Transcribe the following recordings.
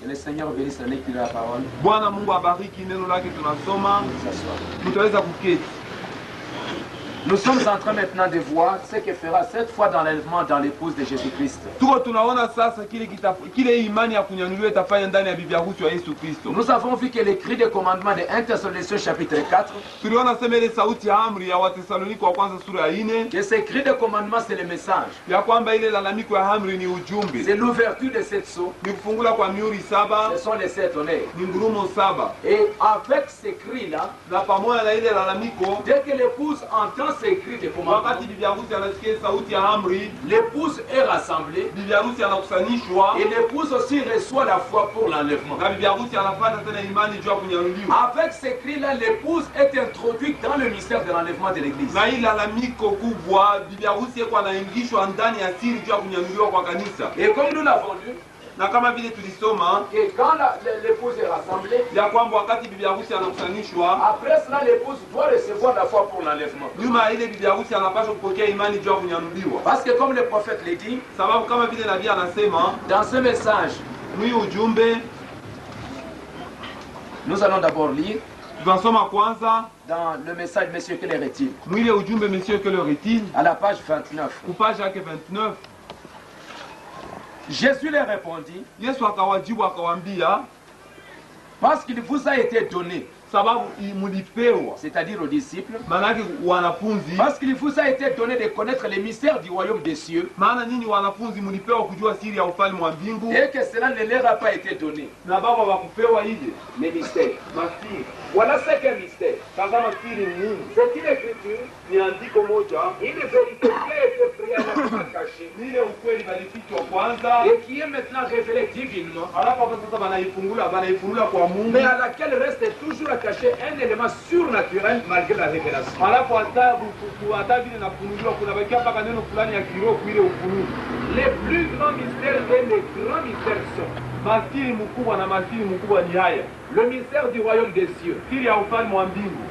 Que le Seigneur bénisse la lecture de la parole. Bwana Mungu abariki neno lake tunasoma. Tutaweza kuketi. Nous sommes en train maintenant de voir ce que fera cette fois dans l'enlèvement dans l'épouse de Jésus-Christ. Nous avons vu que l'écrit des commandements de 1 Thessaloniciens chapitre 4, que ce cri de commandement c'est le message. C'est l'ouverture de cette sceau. Ce sont les 7 honneurs. Et avec ces cris-là, dès que l'épouse entend ces cris de commandement, l'épouse est rassemblée et l'épouse aussi reçoit la foi pour l'enlèvement. Avec ces cris-là, l'épouse est introduite dans le mystère de l'enlèvement de l'église. Et comme nous l'avons lu, na kama vile tulisoma et quand l'épouse est rassemblée, ya kwamba wakati bibi harusi anakusanishwa, après cela l'épouse doit recevoir la foi pour l'enlèvement. Nyuma ile bibi harusi anapaswa kupokea imani juu ya kunyanuliwa. Parce que comme le prophète l'a dit, sababu kama vile nabii anasema dans ce message, mwi ujumbe, nous allons d'abord lire tunasoma kwanza dans le message Monsieur que leur-est-il. Mwile ujumbe Monsieur que leur-est-il, à la page 29. Ku page yake 29. Jésus leur répondit, Yesu akawajibu akawambia, parce qu'il vous a été donné, sababu mulipewa, c'est-à-dire aux disciples, manake wanafunzi, parce qu'il vous a été donné de connaître les mystères du royaume des cieux, maana nyinyi wanafunzi mulipewa kujua siri ya ufalme wa mbingu, et que cela ne leur a pas été donné, na baba wakupewa ile les mystères. masiri. Voilà ce qu'est mystère. Tazama siri ni nini? C'est une écriture, ni andiko moja, une vérité qui a été préalablement cachée, ni ile ukweli balifichwa kwanza, et qui est maintenant révélée divinement, alafu hapa sasa banaifunula kwa Mungu, mais à laquelle reste toujours caché un élément surnaturel malgré la révélation. alafu hata vile nafunuliwa kuna bakia mpaka neno fulani ya kiroho ile ufunuo. Les plus grands mystères et les grands mystères sont masiri mkubwa na masiri mkubwa ni haya: le mystère du royaume des cieux, siri ya ufalme wa mbingu,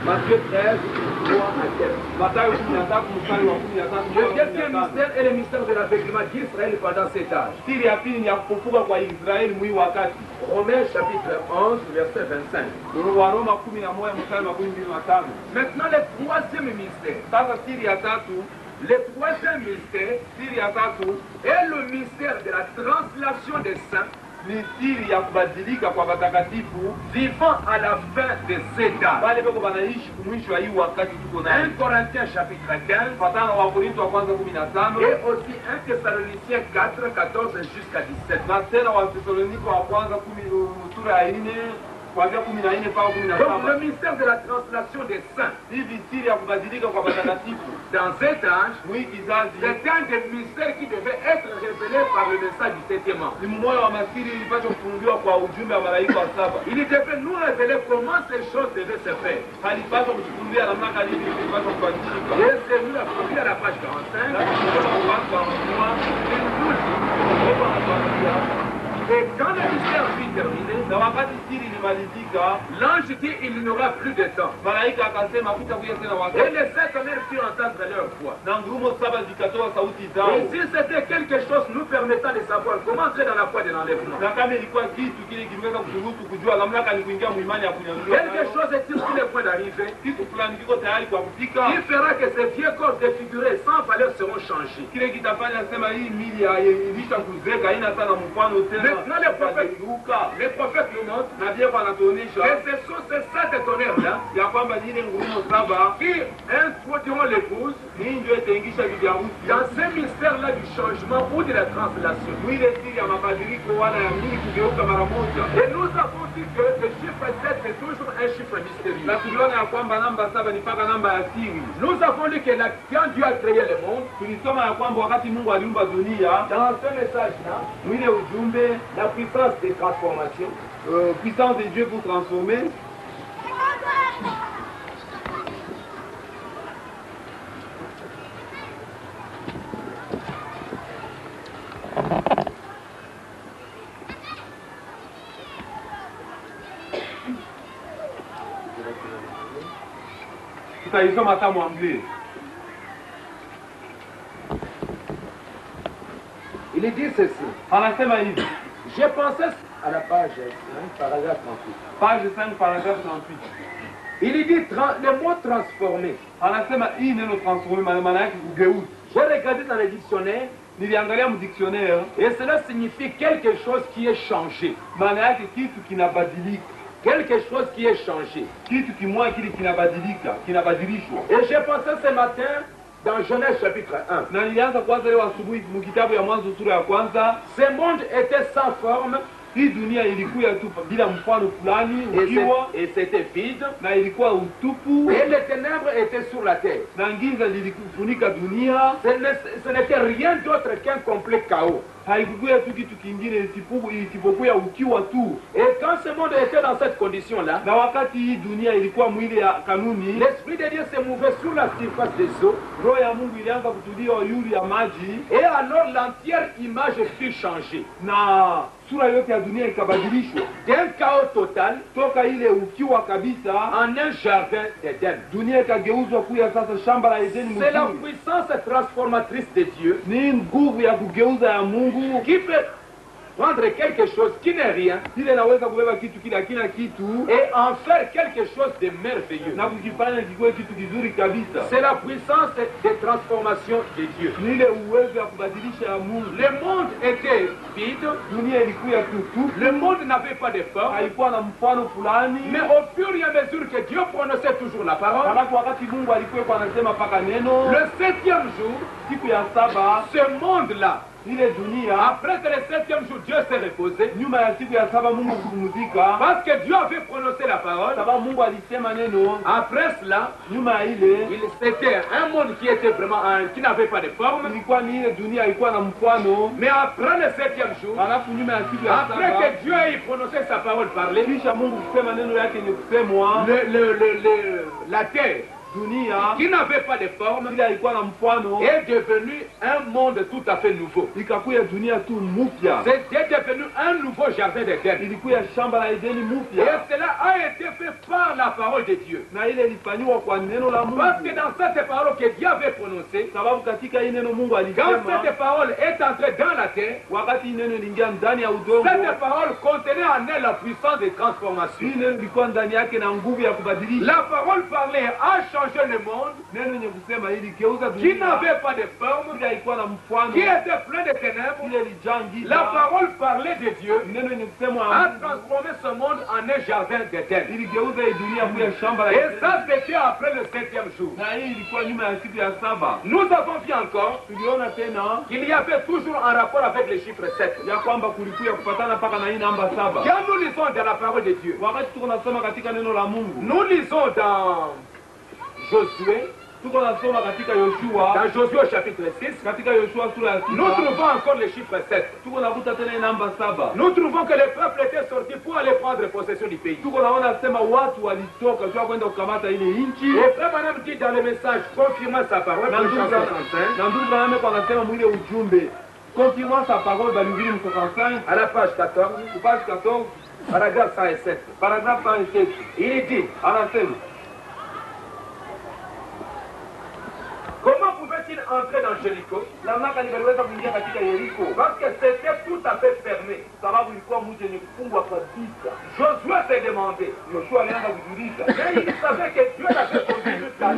Matthieu 13, 3 à 4. Mathayo 13 mstari wa 13. Le deuxième mystère est le mystère de l'aveuglement d'Israël pendant cet âge. Siri ya pili ni ya kufufuka kwa Israeli mwi wakati. Romains chapitre 11 verset 25. Waroma 11 mstari wa 25. Maintenant le troisième mystère. Sasa siri ya tatu, le troisième mystère, siri ya tatu, est le mystère de la translation des saints, ni siri ya kubadilika kwa watakatifu vivant à la fin de cet âge. Wale beko banaishi mwisho wa hii wakati tuko nayo. 1 Corinthiens chapitre 15, fatana wa Korinto wa kwanza 15, et aussi 1 Thessaloniciens 4, 14 jusqu'à 17. Na tena wa Thessaloniko wa kwanza 10 sura ya 4. kuanzia 14 mpaka Donc 17. le mystère de la translation des saints Hivi siri ya kubadilika kwa watakatifu dans cet âge, hii kizazi c'est un des mystères qui devait être révélé par le message du 7e ange. ni mmoja wa masiri ilipaswa kufunguliwa kwa ujumbe wa malaika wa saba. Il devait nous révéler comment ces choses devaient se faire. Alipaswa kutufungulia namna gani hivi ilipaswa kufanyika. Et c'est nous la première à la page 45. Et quand le mystère fut terminé, Na wakati siri ilimalizika, l'ange dit il n'y aura plus de temps. malaika akasema hakutakuja tena Et wakati. les sept tonnerres firent entendre leur voix. Na ngurumo saba zikatoa sauti Et zao. si c'était quelque chose nous permettant de savoir comment entrer dans la foi de l'enlèvement, Na kama ilikuwa kitu kile kimeweza kuturuhusu kujua namna gani kuingia muimani ya kunyanuliwa, quelque chose est-il sur le point d'arriver kitu fulani kiko tayari kwa kufika, qui fera que ces vieux corps défigurés sans valeur seront changés. kile kitafanya sema hii mili ya ilisha kuzeka haina sana mfano tena. Maintenant les prophètes nous montrent na pia kwa anatuonyesha que ce sont ces sept tonnerres-là ya kwamba ni ile ngurumo saba qui introduiront l'épouse ni ndio itaingisha bibi harusi dans ce mystère-là du changement ou de la translation. mwile siri ya mabadiliko wala ya mili kugeuka mara moja. Et nous avons dit que le chiffre 7 c'est toujours un chiffre mystérieux. Na tuliona ya kwamba namba saba ni mpaka namba ya siri. Nous avons dit que quand Dieu a créé le monde, Tulisoma ya kwamba wakati Mungu aliumba dunia, dans ce message-là, mwile ujumbe la puissance des transformations, puissance de Dieu pour transformer, tutaisoma hata mwambie. il dit ceci. Anasema hivi, J'ai pensé à la page 5, paragraphe 38. page 5 paragraphe 38. Il dit le mot transformé. Anasema hii neno transformer maana yake kugeuza. J'ai regardé dans le dictionnaire Niliangalia mu dictionnaire, et cela signifie quelque chose qui est changé. maana yake kitu kinabadilika. Quelque chose qui est changé. Kitu kimoja kile kinabadilika, kinabadilishwa. Et j'ai pensé ce matin dans Genèse chapitre 1. Na nilianza kwanza leo asubuhi mu kitabu ya Mwanzo sura ya kwanza, Ce monde était sans forme hii dunia ilikuwa tu bila mfano fulani ukiwa et c'était vide. na ilikuwa utupu Et les ténèbres étaient sur la terre. na giza lilifunika dunia. Ce n'était rien d'autre qu'un complet chaos. Haikukuwa tu kitu kingine isipokuwa ukiwa tu. Et quand ce monde était dans cette condition-là, Na wakati hii dunia ilikuwa mwili ya kanuni, l'Esprit de Dieu se mouvait sur la surface des eaux. roho ya Mungu ilianza kutulia yulu ya maji, Et alors l'entière image fut changée. na sura yote ya dunia ikabadilishwa D'un chaos total toka ile ukiwa kabisa, en un jardin d'Éden. dunia ikageuzwa kuya sasa shamba la Edeni C'est la mzuri. puissance transformatrice de Dieu Ni nguvu ya kugeuza ya Mungu qui peut prendre quelque chose qui n'est rien ile inaweza kubeba kitu kile hakina kitu et en faire quelque chose de merveilleux. na kukifanya kikuwe kitu kizuri kabisa. C'est la puissance de transformation de Dieu. Ni ile uwezo ya kubadilisha ya Mungu. Le monde était vide, Dunia ilikuwa tutu, le monde n'avait pas de forme, haikuwa na mfano fulani, mais au fur et à mesure que Dieu prononçait toujours la parole, halafu wakati Mungu alikuwa anasema paka neno, le 7e jour, siku ya saba ce monde-là, ile dunia, après que le 7e jour Dieu s'est reposé, nyuma ya siku ya saba Mungu kupumzika, parce que Dieu avait prononcé la parole, sababu Mungu alisema neno. après cela, Nyuma ya ile c'était un monde qui était vraiment, qui n'avait pas de forme, ilikuwa ni ile dunia ilikuwa na mfano, mais après le 7e jour, halafu nyuma ya siku ya après saba que Dieu ait prononcé sa parole parlée, kisha Mungu kusema neno yake ni kusemwa, la terre, dunia qui n'avait pas de forme, ile ilikuwa na mfano est devenu un monde tout à fait nouveau. ikakuya dunia tu mupya, C'est devenu un nouveau jardin d'Éden. ilikuya shamba la Edeni Et mupya, cela a été fait par la parole de Dieu. na ile ilifanywa kwa neno la Parce que Mungu, dans cette parole que Dieu avait prononcée, sababu katika hii neno Mungu quand alisema, cette parole est entrée dans la terre, wakati hii neno iliingia ndani ya udongo, cette parole contenait en elle la puissance de transformation. hii neno ilikuwa ndani yake na nguvu ya kubadilisha. La parole parlée a changé changer le monde, neno yenye kusema iligeuza qui dunia, n'avait pas de forme, ile haikuwa na mfano, qui était plein de ténèbres. ile ilijaa giza. La parole parlait de Dieu Neno yenye kusema a transformé ce monde en un jardin d'Éden. iligeuza hii dunia kuwa shamba la Et Edeni. ça, c'était après le 7e jour. Na hii ilikuwa nyuma ya siku ya saba. Nous avons vu encore Tuliona tena qu'il y avait toujours un rapport avec le chiffre 7. ya kwamba kulikuwa kupatana mpaka na hii namba 7. Quand nous lisons dans la parole de Dieu, Wakati tuko nasoma katika neno la Mungu, nous lisons dans Josué, tuko nasoma katika Yoshua, dans Josué au chapitre 6, katika Yoshua sura ya nous 6, trouvons encore le chiffre 7. tuko nakuta tena hii namba 7. Nous trouvons que le peuple était sorti pour aller prendre possession du pays. Tuko naona sema watu walitoka jua kwenda kukamata ile nchi. Et Frère Branham dit dans le message confirmant sa parole, Na dans ndugu Jean 65, na ndugu Branham kwa anasema mwile ujumbe confirmant sa parole balivili mu 65 à la page 14, page 14 paragraphe 107, paragraphe 107 il dit, anasema comment pouvait-il entrer dans Jéricho? namna gani waliweza kuingia katika Yeriko? Parce que c'était tout à fait fermé. Sababu ilikuwa mji yenye kufungwa kabisa. Josué s'est demandé, Yoshua alianza kujiuliza, mais il savait que Dieu l'avait conduit jusqu'à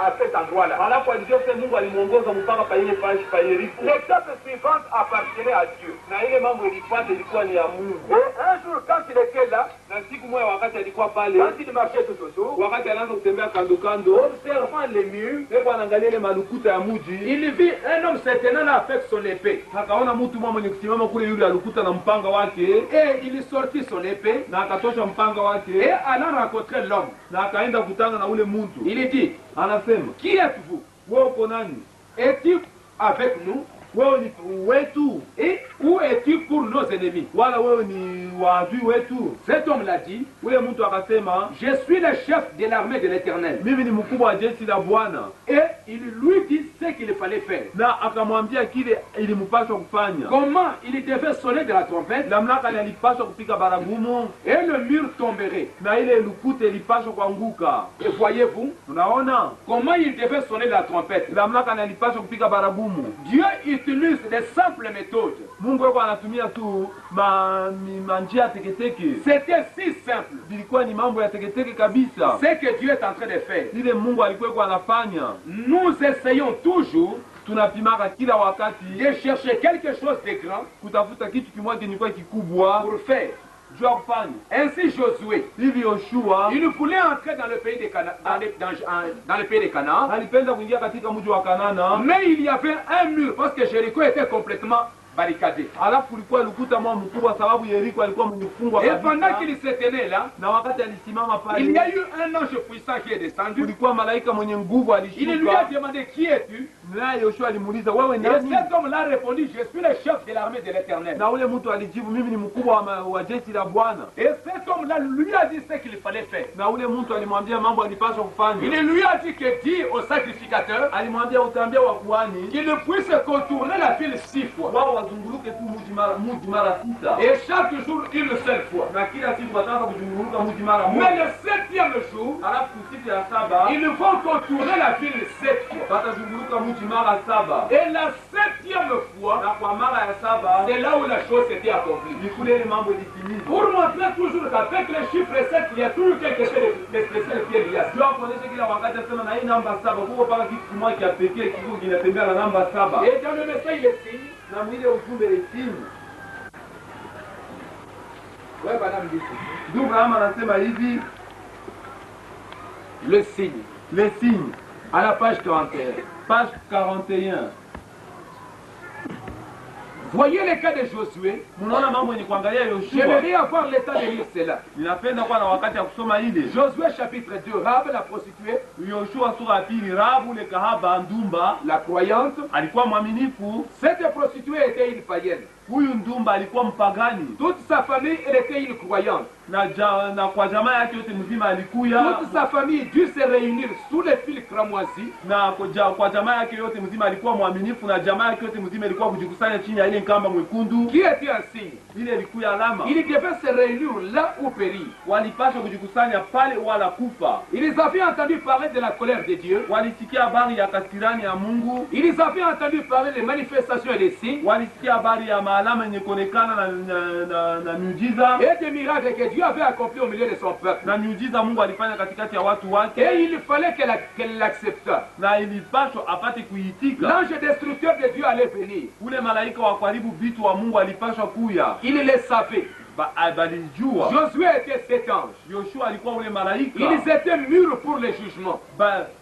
à cet endroit-là. alafu alijua sasa Mungu alimuongoza mpaka pa ile pashi pa Yeriko, L'étape suivante appartenait à Dieu. na ile mambo ilifuata ilikuwa ni ya Mungu. Et un jour, quand il était là, Na siku moja wakati alikuwa pale, quand il marchait tout autour, wakati anaanza kutembea kando kando, observant les murs, ndipo anaangalia ile malukuta ya mji, il vit un homme se tenant là avec son épée. akaona mtu mmoja mwenye kusimama kule, yule alukuta na mpanga wake, Et il sortit son épée na akatosha mpanga et wake, allant rencontrer l'homme, na akaenda kutana na ule mtu. il dit, Anasema, qui êtes-vous? wewe uko nani? Es-tu avec nous? Wewe ni wetu Et où es-tu pour nos ennemis? wala wewe ni waadui wetu? Cet homme l'a dit, Ule mtu akasema, je suis le chef de l'armée de l'Éternel. mimi ni mkubwa wa jeshi la Bwana. Et il lui dit ce qu'il fallait faire. Na akamwambia kile ilimpaswa kufanya, Comment il devait sonner de la trompette namna gani alipaswa kupiga baragumu, et le mur tomberait. na ile lukute ilipaswa kuanguka. Et voyez-vous Unaona comment il devait sonner de la trompette? namna gani alipaswa kupiga baragumu. Dieu utilise des simples méthodes. Mungu yuko anatumia tu manjia teketeke. C'était si simple. Ilikuwa ni mambo ya teketeke kabisa. Ce que Dieu est en train de faire. Ile Mungu alikuwa yuko anafanya. Nous essayons toujours Tunapimaka kila wakati de chercher quelque chose de grand kutafuta kitu kimoja kilikuwa kikubwa pour faire. juu ya kufanya. Ainsi Josué, Hivi Yoshua il voulait entrer dans le pays de Canaan, dans le pays de Canaan, alipenda kuingia katika mji wa Kanana, mais il y avait un mur parce que Jéricho était complètement barricadé. alafu kulikuwa lukuta mwa mkubwa sababu Yeriko alikuwa mwenye kufungwa Et pendant kabisa. qu'il se tenait là, Na wakati alisimama il y a pale, eu un ange puissant qui est descendu. kulikuwa malaika mwenye nguvu Il lui a alishuka, demandé qui es-tu? naye Yoshua alimuuliza wewe Et nani? cet homme-là a répondu, je suis le chef de l'armée de l'Éternel. Na ule mtu alijibu, mimi ni mkubwa wa jeshi la Bwana. Et cet homme-là lui a dit ce qu'il fallait faire. Na ule mtu alimwambia mambo alipaswa kufanya. Il lui a dit que dit au sacrificateur Alimwambia utaambia wakuhani qu'il puisse contourner la ville 6 fois. wao wazunguruke tu mji mara 6, Et chaque jour une seule fois. na kila siku wataanza kuzunguruka mji mara Mais moja. le 7e jour, Alafu siku ya 7 ils vont contourner la ville 7 fois. watazunguruka mji mara 7, Et la 7e fois, na kwa mara ya 7 c'est là où la chose s'était accomplie. ni kule ile mambo ilitimizwa. Pour montrer toujours qu'avec le chiffre 7, il y a toujours quelque chose de spécial qui est lié à ça. Ndio kuonesha kila wakati asema na hii namba 7 kuko paka kitu kimoja cha pekee kiko kinatembea na namba 7. Et dans le message, il est signe. Na mwile ujumbe ile simu. Ouais, madame dit Ndugu Brahma anasema hivi, le signe. les signes, À la page 41. page 41. Voyez le cas de Josué. Mnaona mambo yenye kuangalia Yoshua. J'aimerais avoir le temps de lire cela. Ninapenda kuwa na wakati ya kusoma ile. Josué chapitre 2, Rahab la prostituée, Yoshua sura ya pili, Rahabu ule kahaba ndumba la croyante. alikuwa mwaminifu. Cette prostituée était une païenne. Huyu ndumba alikuwa mpagani Toute sa famille, elle était une croyante. na kwa jamaa yake yote mzima alikuya, Toute sa famille dut se réunir sous les fils cramoisis. na kwa jamaa yake yote mzima alikuwa mwaminifu, na jamaa yake yote mzima ilikuwa kujikusanya chini ya ile kamba mwekundu. Qui était un signe. Ile ilikuwa alama, Ils devaient se réunir là où périr. walipaswa kujikusanya pale wala kufa. Ils avaient entendu parler de la colère de Dieu. Walisikia habari ya kasirani ya Mungu, Ils avaient entendu parler des manifestations et des signes. walisikia habari ya maalama yenye kuonekana na miujiza. Et des miracles que Dieu avait accomplis au milieu de son peuple. Na miujiza Mungu alifanya katikati ya watu wake. Et il fallait qu'elle l'accepte. Na ilipaswa apate kuitika. L'ange destructeur de Dieu allait venir. Ule malaika wa kuharibu vitu wa Mungu alipaswa kuya. Il le savait. Balijua. Josué était cet ange. Yoshua alikuwa ule malaika. Ils étaient mûrs pour le jugement.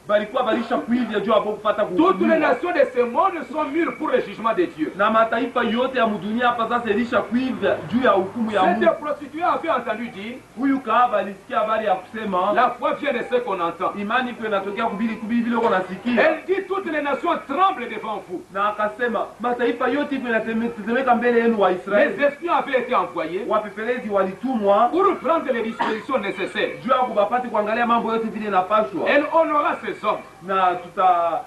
Balikuwa balisha kuivya juu hapo kupata toutes les nations de ce monde sont mûres pour le jugement de Dieu. Na mataifa yote ya dunia hapa sasa ilisha kuivya juu ya hukumu ya Mungu. Cette prostituée avait entendu dire, huyu kahaba alisikia habari ya kusema, la foi vient de ce qu'on entend. Imani kwa inatokea kubili vile uko nasikia. Elle dit toutes les nations tremblent devant vous. Na akasema mataifa yote kwa inatetemeka mbele yenu wa Israeli. Les espions avaient été envoyés. Wapelelezi walitumwa pour prendre les dispositions nécessaires. Juu ya kubapati kuangalia mambo yote vile inapaswa. Elle honora ces hommes. Na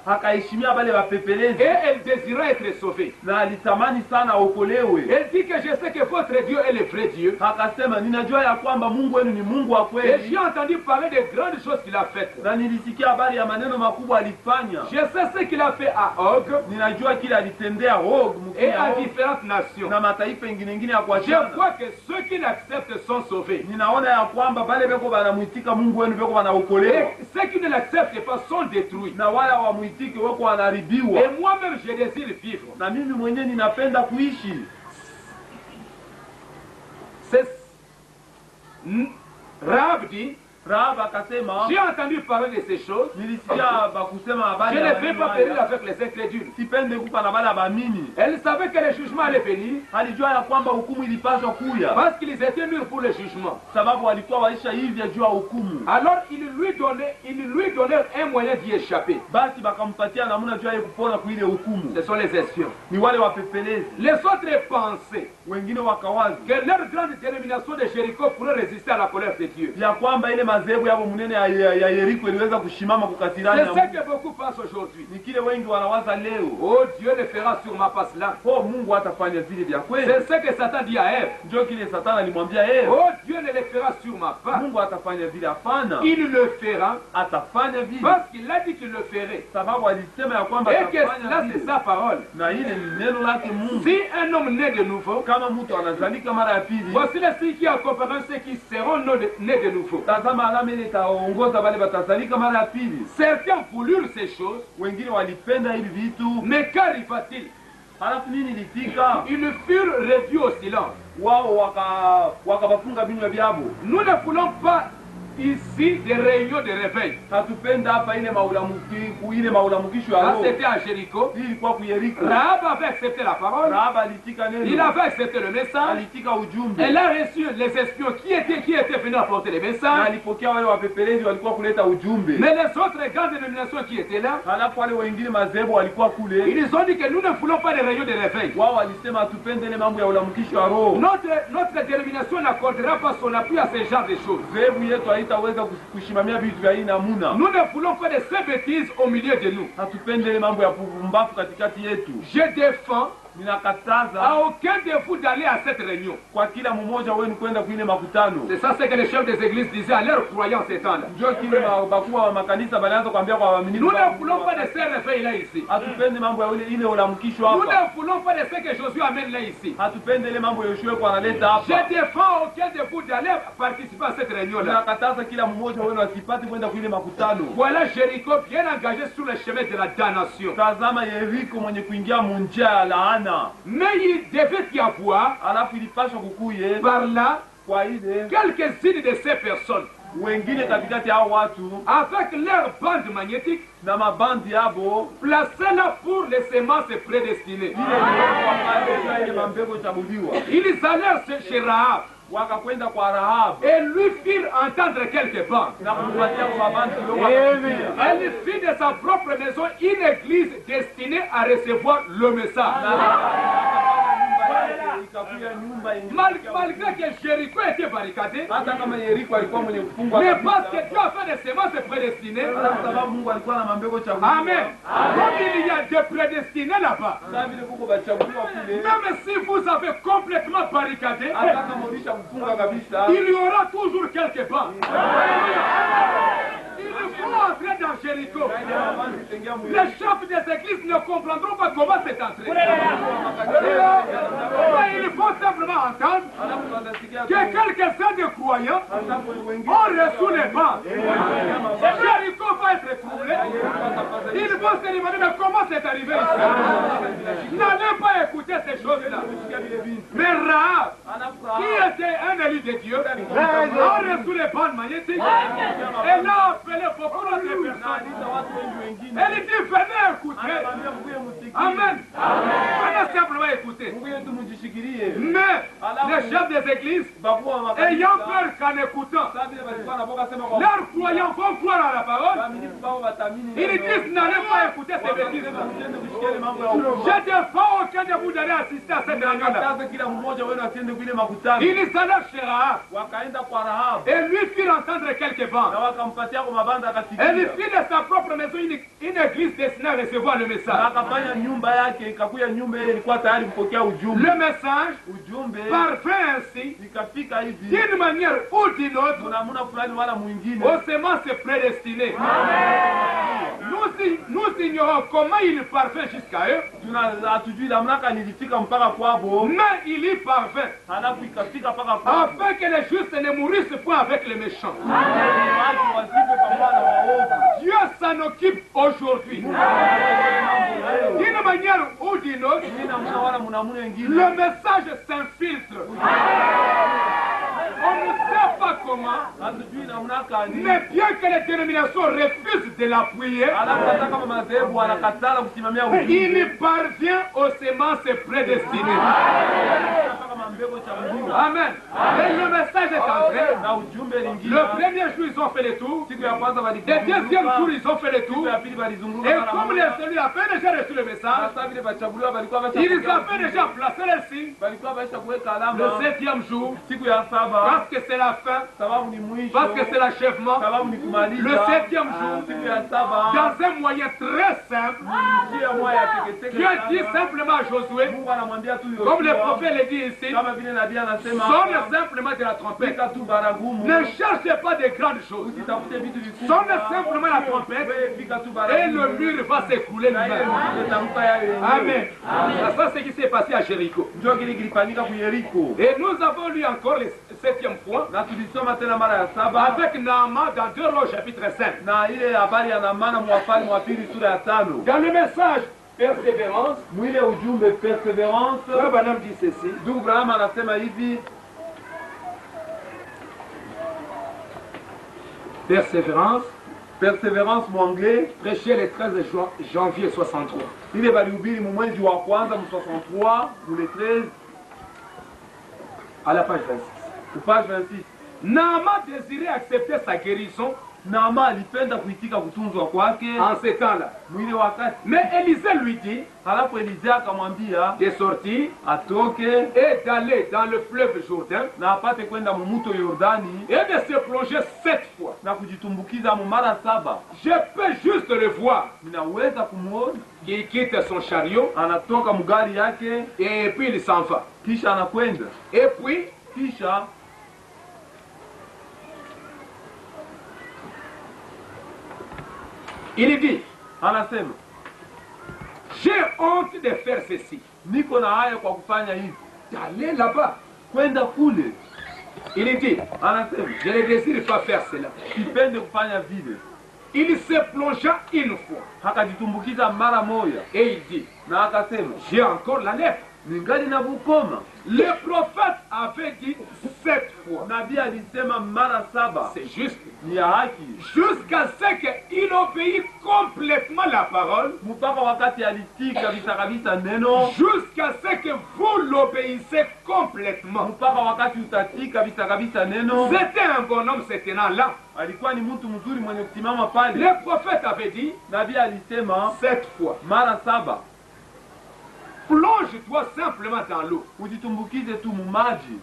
hakaheshimia wale wapelelezi. Et elle désirait être sauvée. Na alitamani sana okolewe. Elle dit que je sais que votre Dieu est le vrai Dieu. Akasema ninajua ya kwamba Mungu wenu ni Mungu wa kweli. Et j'ai entendu parler des grandes choses qu'il a faites. Na nilisikia habari ya maneno makubwa alifanya. Je sais ce qu'il a fait à Og. Ninajua kile alitendea Og et à différentes nations. Na mataifa ingine ya kwa je crois que ceux qui l'acceptent sont sauvés. Ninaona ya kwamba bale beko banamuitika Mungu wenu beko banaokolewa. Et ceux qui ne l'acceptent pas sont détruits. Na wale wamuitike wako wanaharibiwa. Et moi-même je désire vivre. Na mimi mwenyewe ninapenda kuishi. C'est Rahab dit, Rahab akasema, j'ai entendu parler de ces choses. Nilisikia bakusema habari. Je ne vais pas périr avec les incrédules. Sipende kufa na bala baamini. Elle savait que le jugement allait venir. Alijua ya kwamba hukumu ilipaswa kuya. Parce qu'ils étaient mûrs pour le jugement. Sababu walikuwa waisha hivi ya jua hukumu. Alors il lui donnait un moyen d'y échapper. Basi bakampatia namna jua ya kupona kwa ile hukumu. Ce sont les espions. Ni wale wapepelezi. Les autres pensaient wengine wakawazi que leur grande dénomination de Jéricho pourrait résister à la colère de Dieu. Ya kwamba ile mazebu yabo munene ya Yeriko iliweza kushimama kukatirani. C'est ce que beaucoup pensent aujourd'hui. Ni kile wengi wanawaza leo. Oh, Dieu le fera sur ma place là. Oh, Mungu atafanya vile vya kweli. C'est ce que Satan dit à Ève. Ndio kile Satan alimwambia Eve. Oh, Dieu ne le fera sur ma place. Mungu atafanya vile hapana. Il le fera. Atafanya vile. Parce qu'il a dit qu'il le ferait. Sababu alisema ya kwamba atafanya vile. Et que là c'est sa parole. Na ile ni neno lake Mungu. Si un homme naît de nouveau, kama mtu anazalika mara ya pili, voici les signes qui accompagneront ceux qui seront nés de nouveau. Tazama alama ile itaongoza wale watazalika mara ya pili. Certains voulurent ces choses, wengine walipenda hivi vitu. Mais qu'arriva-t-il? Halafu nini ilifika? Ils furent réduits au silence. Wao wakabafunga vinywa vyao. Nous ne voulons pas ici des réunions de réveil. Hatupenda hapa ile maulamukisho ya roho. C'était à Jéricho. Ilikuwa ku Yeriko. Rahab avait accepté la parole. Rahab alitika neno. Il avait accepté le message. Alitika ujumbe. Elle a reçu les espions qui étaient venus apporter les messages. Alipokea wale wapepelezi walikuwa kuleta ujumbe. Mais les autres grandes dénominations qui étaient là, halafu wale wengine mazebu walikuwa kule. Ils ont dit que nous ne voulons pas des réunions de réveil. Wao walisema hatupende ile mambo ya ulamukisho ya roho. Notre dénomination n'accordera pas son appui à ce genre de choses. Zebu yetu haitaweza kushimamia vitu vya aina muna. Nous ne voulons pas de ces bêtises au milieu de nous. Hatupende ile mambo ya pumbafu katikati yetu. Je défends ninakataza à aucun de vous d'aller à cette réunion. Kwa kila mmoja wenu kwenda kwa ile makutano. C'est ça ce que les chefs des églises disaient à leurs croyants ces temps-là. Ndio kile bakubwa wa makanisa balianza kuambia kwa waamini. Nous ne voulons pas de ces réveils là ici. Hatupende mambo ya ile ulamkisho hapa. Nous ne voulons pas de ce que Josué amène là ici. Hatupende ile mambo Yoshua kwa analeta hapa. Je défends aucun de vous d'aller participer à cette réunion là. Ninakataza kila mmoja wenu asipate kwenda kwa ile makutano. Voilà Jéricho bien engagé sur le chemin de la damnation. Tazama Yeriko mwenye kuingia munjia ya laana. Mais il devait y avoir alafu ilipaswa kukuye par là kwa ile quelques-unes de ces personnes wengine katikati ya watu avec leur bande magnétique na mabandi yabo placés là pour les semences prédestinées. Ils allèrent chez Rahab wakakwenda kwa Rahab et lui firent entendre quelques bandes. Na kumpatia kwa mabandi kidogo. Elle fit de sa propre maison une église destinée à recevoir le message. Malgré que Jéricho était barricadé, mais parce que Dieu a fait des semences prédestinées. Amen. Comme il y a des prédestinés là-bas, même si vous avez complètement barricadé, il y aura toujours quelques bancs. Il vont entrer dans Jéricho. Les chefs des églises ne comprendront pas comment c'est entré. Mais il faut simplement entendre que quelques-uns des croyants ont reçu les bancs. Jéricho va être troublé. Ils vont se demander mais comment c'est arrivé ici. N'allez pas écouter ces choses-là. Mais Rahab, qui était un élu de Dieu, a reçu les bandes magnétiques. Elle a appelé beaucoup d'autres personnes. Elle dit venez écouter. Amen. Venez simplement écouter. Mais les chefs des églises, ayant peur qu'en écoutant, leurs croyants vont croire à la parole, ils disent n'allez pas écouter ces bêtises. Je défends aucun de vous d'aller assister à cette réunion-là. Il s'allait chez Rahab et lui fit entendre quelques bandes. Et lui fit de sa propre maison une église destinée à recevoir le message. Le message parfait ainsi, d'une manière ou d'une autre, aux semences prédestinées. Nous ignorons comment il parvint jusqu'à eux, mais il y parvint afin que les justes ne mourissent point avec les méchants. Dieu s'en occupe aujourd'hui. D'une manière ou d'une autre, le message s'infiltre. On ne sait pas comment, mais bien que les dénominations refusent de l'appuyer, il parvient aux semences prédestinées. Amen. Et le message est entré. Le premier jour, ils ont fait le tour. Le deuxième jour, ils ont fait le tour. Et comme les élus avaient déjà reçu le message, ils avaient déjà placé les signes. Le septième jour, parce que c'est la fin, parce que c'est l'achèvement, le septième jour, dans un moyen très simple, Dieu dit simplement à Josué, comme le prophète le dit ici, sonne simplement de la trompette. Ne cherchez pas de grandes choses. Sonne simplement la trompette et le mur va s'écrouler lui-même. Amen. Ça, c'est ce qui s'est passé à Jéricho. Et nous avons lu encore le septième point avec Naaman dans 2 Rois chapitre 5. Dans le message persévérance, Frère Branham dit ceci. Persévérance, mon anglais, prêché le 13 janvier 63. Il est valubiri mwezi wa kwanza 63 le 13 à la page 26. Page 26. Naaman désirait accepter sa guérison Naaman alipenda kuitika kutunzwa kwake en ce temps-là. Mwile wakati. Mais Élisée lui dit, halafu Élisée akamwambia de sortir atoke et d'aller dans le fleuve Jourdain na apate kwenda mu mto Yordani et de se plonger 7 fois. Na kujitumbukiza mu mara 7. Je peux juste le voir. Ninaweza kumuona Il quitte son chariot, anatoka mugari yake et puis il s'en va. Kisha anakwenda. Et puis kisha il dit, anasema, j'ai honte de faire ceci. Niko na haya kwa kufanya hivi. D'aller là-bas. Kwenda kule. Il dit, anasema, je ne désire pas faire cela. Sipende kufanya vile. Il se plongea une fois. Akajitumbukiza mara moja. Et il dit, na akasema, j'ai encore la lèpre. Ningali na bukoma. Le prophète avait dit 7 fois. Nabii alisema mara 7. C'est juste. Ni haki. Jusqu'à ce qu'il obéit complètement la parole. Mpaka wakati alitii kabisa kabisa neno. Jusqu'à ce que vous l'obéissez complètement. Mpaka wakati utatii kabisa kabisa neno. C'était un bonhomme ce tenant-là. Alikuwa ni mtu mzuri mwenye kusimama pale. Le prophète avait dit, nabii alisema 7 fois. Mara 7. Plonge-toi simplement dans l'eau. Ujitumbukize tu mu maji.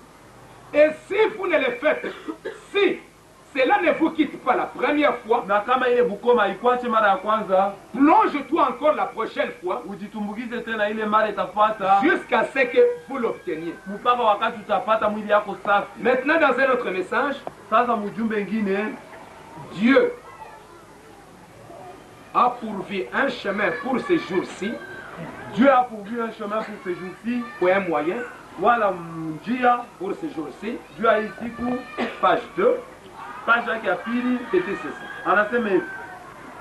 Et si vous ne le faites, si cela ne vous quitte pas la première fois, na kama ile bukoma ikwache mara ya kwanza, plonge-toi encore la prochaine fois, ujitumbukize tena ile mara itafuata, jusqu'à ce que vous l'obteniez. Mpaka wakati utapata mwili yako safi. Maintenant dans un autre message, sasa mjumbe ngine, Dieu a pourvu un chemin pour ces jours-ci. Dieu a pourvu un chemin pour ces jours-ci. Ou un moyen. Voilà njia pour ces jours-ci. Dieu a ici pour page 2. Page yake ya pili c'était ceci. Anasema hivi.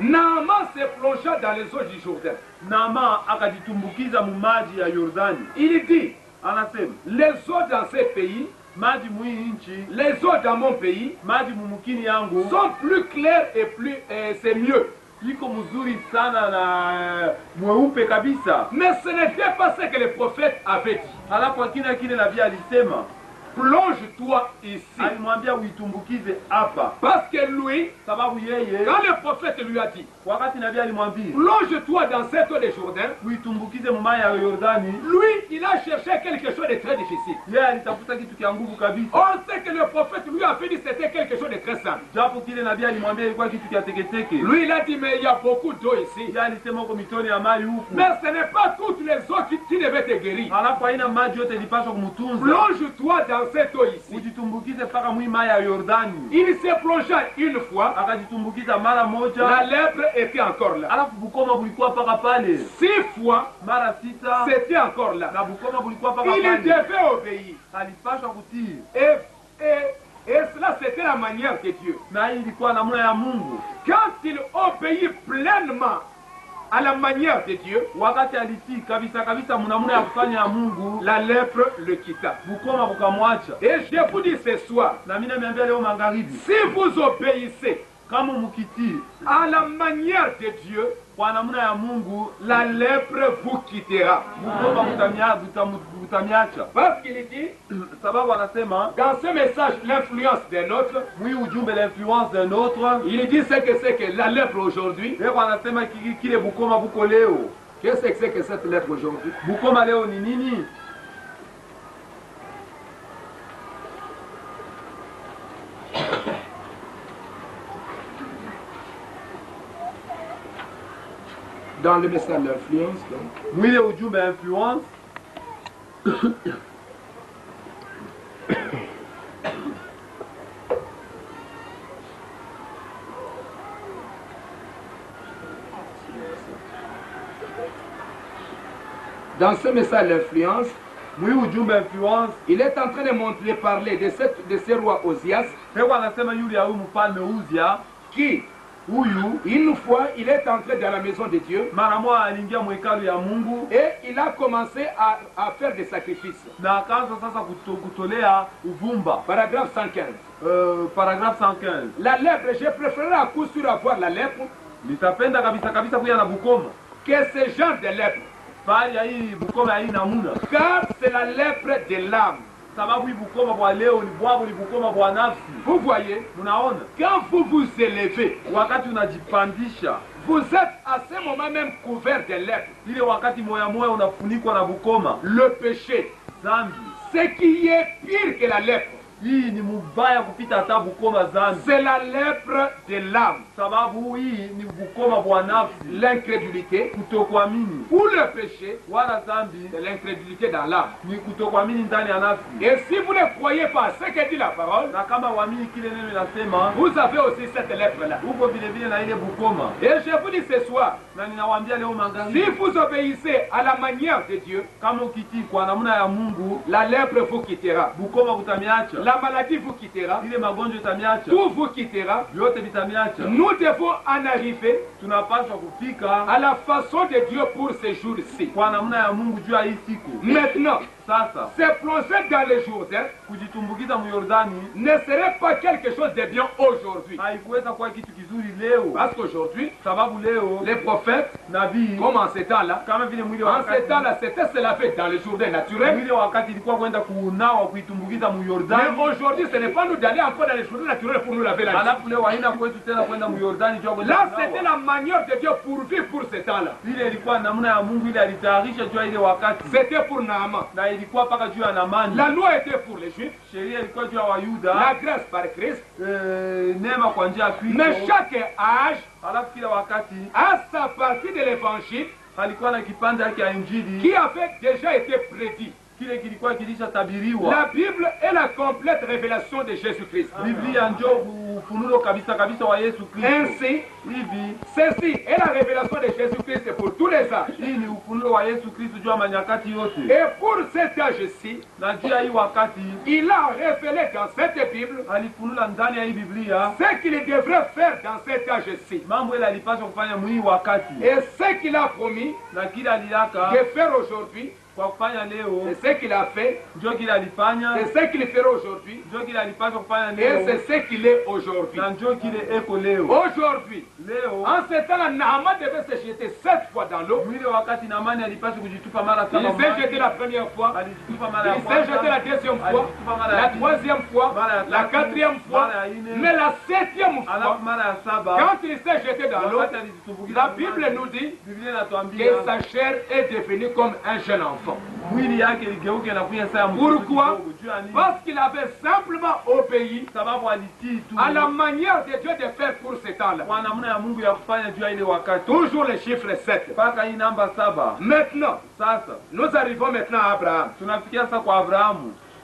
Naaman se plongea dans les eaux du Jourdain. Naaman akajitumbukiza mu maji ya Yordani. Il dit, anasema les eaux dans ces pays, maji mwi nchi, les eaux dans mon pays, maji mumukini yangu, sont plus claires et plus c'est mieux. Iko mzuri sana na mweupe kabisa. Mais ce n'était pas ce que les prophètes avaient dit. Alafu akina kile nabii alisema, plonge-toi ici. Alimwambia uitumbukize hapa. Parce que lui, sababu yeye, quand le prophète lui a dit, wakati nabii alimwambia, plonge-toi dans cette eau de Jourdain, uitumbukize mu maji ya Yordani, lui, il a cherché quelque chose de très difficile. Yeye alitafuta kitu kia nguvu kabisa. On sait que le prophète lui a fait dit c'était quelque chose de très simple. Japo kile nabii alimwambia ilikuwa kitu kia teketeke. Lui, il a dit mais il y a beaucoup d'eau ici. Yeye alisema uko mitoni ya maji huku. Mais ce n'est pas toutes les eaux qui devaient te guérir. Alafu haina maji yote ilipaswa kumtunza. Plonge-toi dans cette eau ici. Ujitumbukize paka mwi maji ya Yordani. Il s'est plongé une fois. Akajitumbukiza mara moja. La lèpre était encore là. Alafu bukoma bulikuwa paka pale. 6 fois. Mara 6. C'était encore là. Na bukoma bulikuwa paka pale. Il devait obéir. Alipaswa kutii. Et cela c'était la manière de Dieu. Na hii ilikuwa namna ya Mungu. Quand il obéit pleinement à la manière de Dieu, wakati alitii kabisa kabisa mnamuna ya kufanya ya Mungu, la lèpre le quitta. Bukoma bukamwacha. Et je vous dis ce soir, na mimi niambia leo magharibi, si vous obéissez kama mkitii à la manière de Dieu, kwa namna ya Mungu, la lèpre vous quittera. Bukoma butamiacha. Parce qu'il dit, sababu anasema dans ce message l'influence d'un autre, mwi ujumbe l'influence d'un autre, il dit c'est que la lèpre aujourd'hui. Yeye anasema kile bukoma buko leo. Qu'est-ce que c'est que cette lèpre aujourd'hui? Bukoma leo ni nini? Dans le message d'influence, mwile ujumbe influence. Dans ce message d'influence, mwile ujumbe influence, il est en train de parler de ce roi Ozias, Hewa anasema yule ya mfalme Uzia, qui huyu une fois il est entré dans la maison de Dieu, mara moja aliingia mwekalu ya Mungu, et il a commencé à faire des sacrifices. Na akaanza sasa kutolea uvumba. Paragraphe 115. Paragraphe 115. La lèpre, je préférerais à coup sûr avoir la lèpre. Nitapenda kabisa kabisa kuya na bukoma. Que ce genre de lèpre. Bali ya hii bukoma hii namuna. Car c'est la lèpre de l'âme. Sababu hii bukoma bwa leo ni bwabu ni bukoma bwa nafsi. Vous voyez, unaona? Quand vous vous élevez, wakati unajipandisha, vous êtes à ce moment même couvert de lèpre. Ile wakati moya moya unafunikwa na bukoma. Le péché, zambi. Ce qui est pire que la lèpre. Hii ni mubaya kupita hata bukoma zambi. C'est la lèpre de l'âme. Sababu hii ni bukoma bwa nafsi. L'incrédulité, kutokuamini. Ou le péché, wala zambi, c'est l'incrédulité dans l'âme. Ni kutokuamini ndani ya nafsi. Et si vous ne croyez pas ce que dit la parole, na kama waamini kile neno linasema, vous avez aussi cette lèpre là. Uko vile vile na ile bukoma. Et je vous dis ce soir, na ninawaambia leo magharibi, si vous obéissez à la manière de Dieu, kama ukitii kwa namna ya Mungu, la lèpre vous quittera. Bukoma butamiacha. La maladie vous quittera. Ile magonjwa itamiacha. Tout vous quittera. Vyote vitamiacha. Nous devons en arriver, tunapaswa kufika à la façon de Dieu pour ces jours-ci. Kwa namna ya Mungu juu ya hii siku. Maintenant, sasa, se plonger dans le Jourdain, kujitumbukiza mu Yordani, ne serait pas quelque chose de bien aujourd'hui. Haikuweza kuwa kitu kizuri leo. Parce qu'aujourd'hui, sababu leo, les prophètes, nabii, comme en ce temps-là, kama vile mwili en ce temps-là, c'était cela fait dans le Jourdain naturel. Mwili wakati ilikuwa kwenda kuunawa kuitumbukiza mu Yordani. Mais aujourd'hui, ce n'est pas nous d'aller encore dans le Jourdain naturel pour nous laver la vie. Alafu leo haina kwetu tena kwenda mu Yordani juu kwenda. Là, c'était la manière de Dieu pourvu pour ce temps-là. Ile ilikuwa namna ya Mungu ile alitayarisha juu ile wakati. C'était pour Naaman. Na ilikuwa paka juu ya Naamani. La loi était pour les Juifs. Sheria ilikuwa juu ya Wayuda. La grâce par Christ. Neema kwa njia ya Kristo. Mais chaque âge, alafu kila wakati, à sa partie de l'évangile, alikuwa na kipande yake ya Injili qui avait déjà été prédit. Kile kilikuwa kilishatabiriwa. La Bible est la complète révélation de Jésus-Christ. Biblia ndio ufunuo kabisa kabisa wa Yesu Kristo. Ainsi, ceci est la révélation de Jésus-Christ pour tous les âges. Hii ni ufunuo wa Yesu Kristo juu ya manyakati yote. Et pour cet âge-ci, na juu ya hii wakati, il a révélé dans cette Bible alifunula ndani ya hii Biblia ce qu'il devrait faire dans cet âge-ci. Mambo ile alipaswa kufanya mwii wakati. Et ce qu'il a promis na kile aliaka de faire aujourd'hui, kwa kufanya leo, c'est ce qu'il a fait, ndio kile alifanya, c'est ce qu'il fera aujourd'hui, ndio kile alipaswa kufanya leo, et c'est ce qu'il est aujourd'hui. na ndio kile eko leo. Aujourd'hui, leo, en ce temps-là, Naaman devait se jeter 7 fois dans l'eau. Mwile wakati Naamani alipaswa kujitupa mara 7. Il s'est jeté la première fois, alijitupa mara ya il kwanza, s'est jeté la deuxième fois, la troisième fois, la quatrième fois, mais la septième fois, mara ya saba, quand il s'est jeté dans l'eau, la Bible nous dit que sa chair est devenue comme un jeune enfant. Pourquoi? Parce qu'il avait simplement obéi à la manière de Dieu de faire pour ce temps-là. Toujours le chiffre 7. Maintenant, nous arrivons maintenant à Abraham.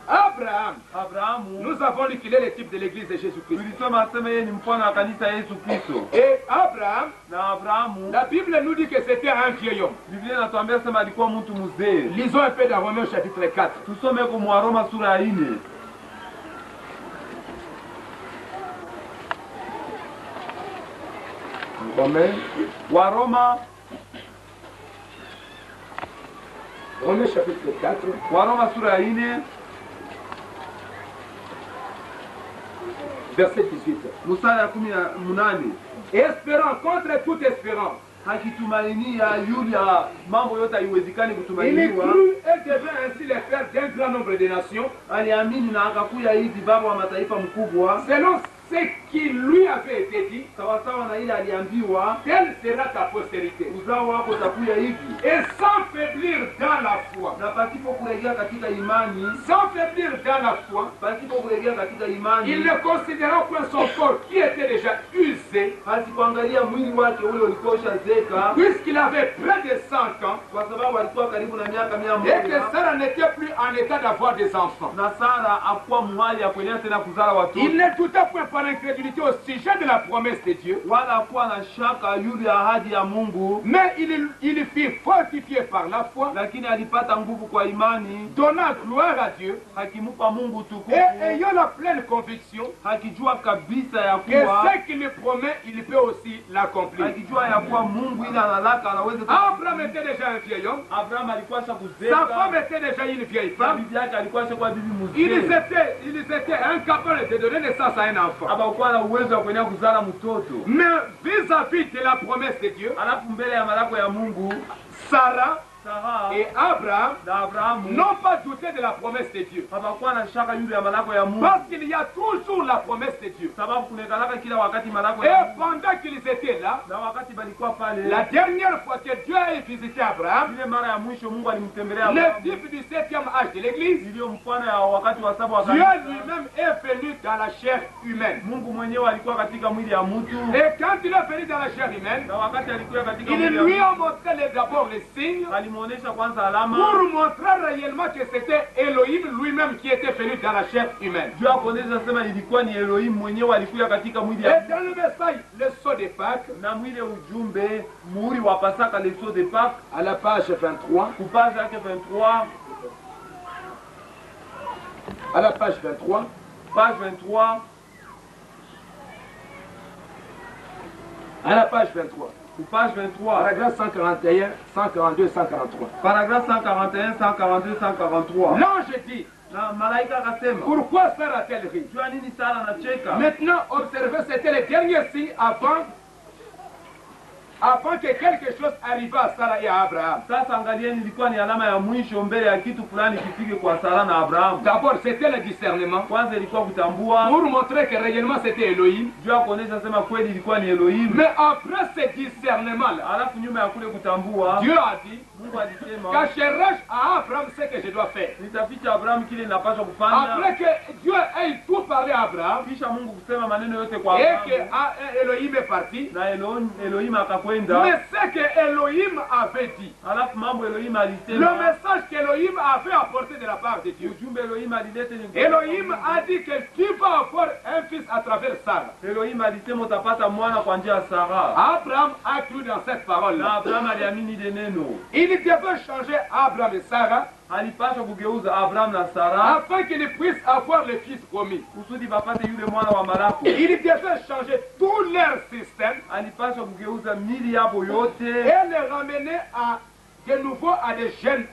Abraham, nous avons lu qu'il est le type de l'église de Jésus-Christ. Et Abraham, la Bible nous dit que c'était un vieil homme. Lisons un peu dans Romains chapitre 4. Romains chapitre 4. Verset 18. Espérant contre toute espérance. Il crut et devait ainsi les faire d'un grand nombre de nations. Selon ce qui lui avait été dit, telle sera ta postérité. Et sans faiblir dans la foi, il ne considéra point son corps qui était déjà usé, puisqu'il avait près de 100 ans, et que Sarah n'était plus en état d'avoir des enfants. Il ne douta point par incrédulité au sujet de la promesse de Dieu, mais il fut fortifié par la foi, donnant gloire à Dieu, et ayant la pleine conviction que ce qu'il lui promet, il peut aussi l'accomplir. Abraham était déjà un vieil homme, sa femme était déjà une vieille femme, ils étaient incapables de donner naissance à un enfant. Mais vis-à-vis de la promesse de Dieu, Sarah et Abraham n'ont pas douté de la promesse de Dieu. Parce qu'il y a toujours la promesse de Dieu. Et pendant qu'ils étaient là, la dernière fois que Dieu a visité Abraham, le type du 7e âge de l'église, Dieu lui-même est venu dans la chair humaine. Et quand il est venu dans la chair humaine, il lui a montré d'abord les signes, pour montrer réellement que c'était Elohim lui-même qui était venu dans la chair humaine. Et dans le message, le sceau de Pâques, à la page 23, à la page 23, à la page 23. Page 23. Paragraphe 141, 142, 143. Paragraphe 141, 142, 143. L'ange dit, pourquoi Sarah a-t-elle ri? Maintenant, observez, c'était le dernier signe avant que quelque chose arriva à Sarah et à Abraham. D'abord, c'était le discernement. Pour montrer que réellement c'était Elohim. Mais après ce discernement-là, Dieu a dit, cacherai-je à Abraham ce que je dois faire. Après que Dieu ait tout parlé à Abraham, kisha Mungu kusema maneno yote kwa et Abrahamu, que Elohim est parti, na Elohim akakwenda, mais ce que Elohim avait dit, alafu mambo Elohim le alisema, message qu'Elohim avait apporté de la part de Dieu. ujumbe Elohim alileta ni Elohim a dit que tu vas avoir un fils à travers Sarah. Elohim alisema utapata mwana kwa njia ya Sara. Abraham a cru dans cette Na parole-là. Abraham aliamini ile neno. Il devait changer Abraham et Sarah Alipaswa kugeuza Abraham na Sara afin qu'ils puissent avoir le fils promis. kusudi bapate yule mwana wa Malako. Il devait changer tout leur système Alipaswa kugeuza mili yabo yote et les ramener à, de nouveau à des jeunes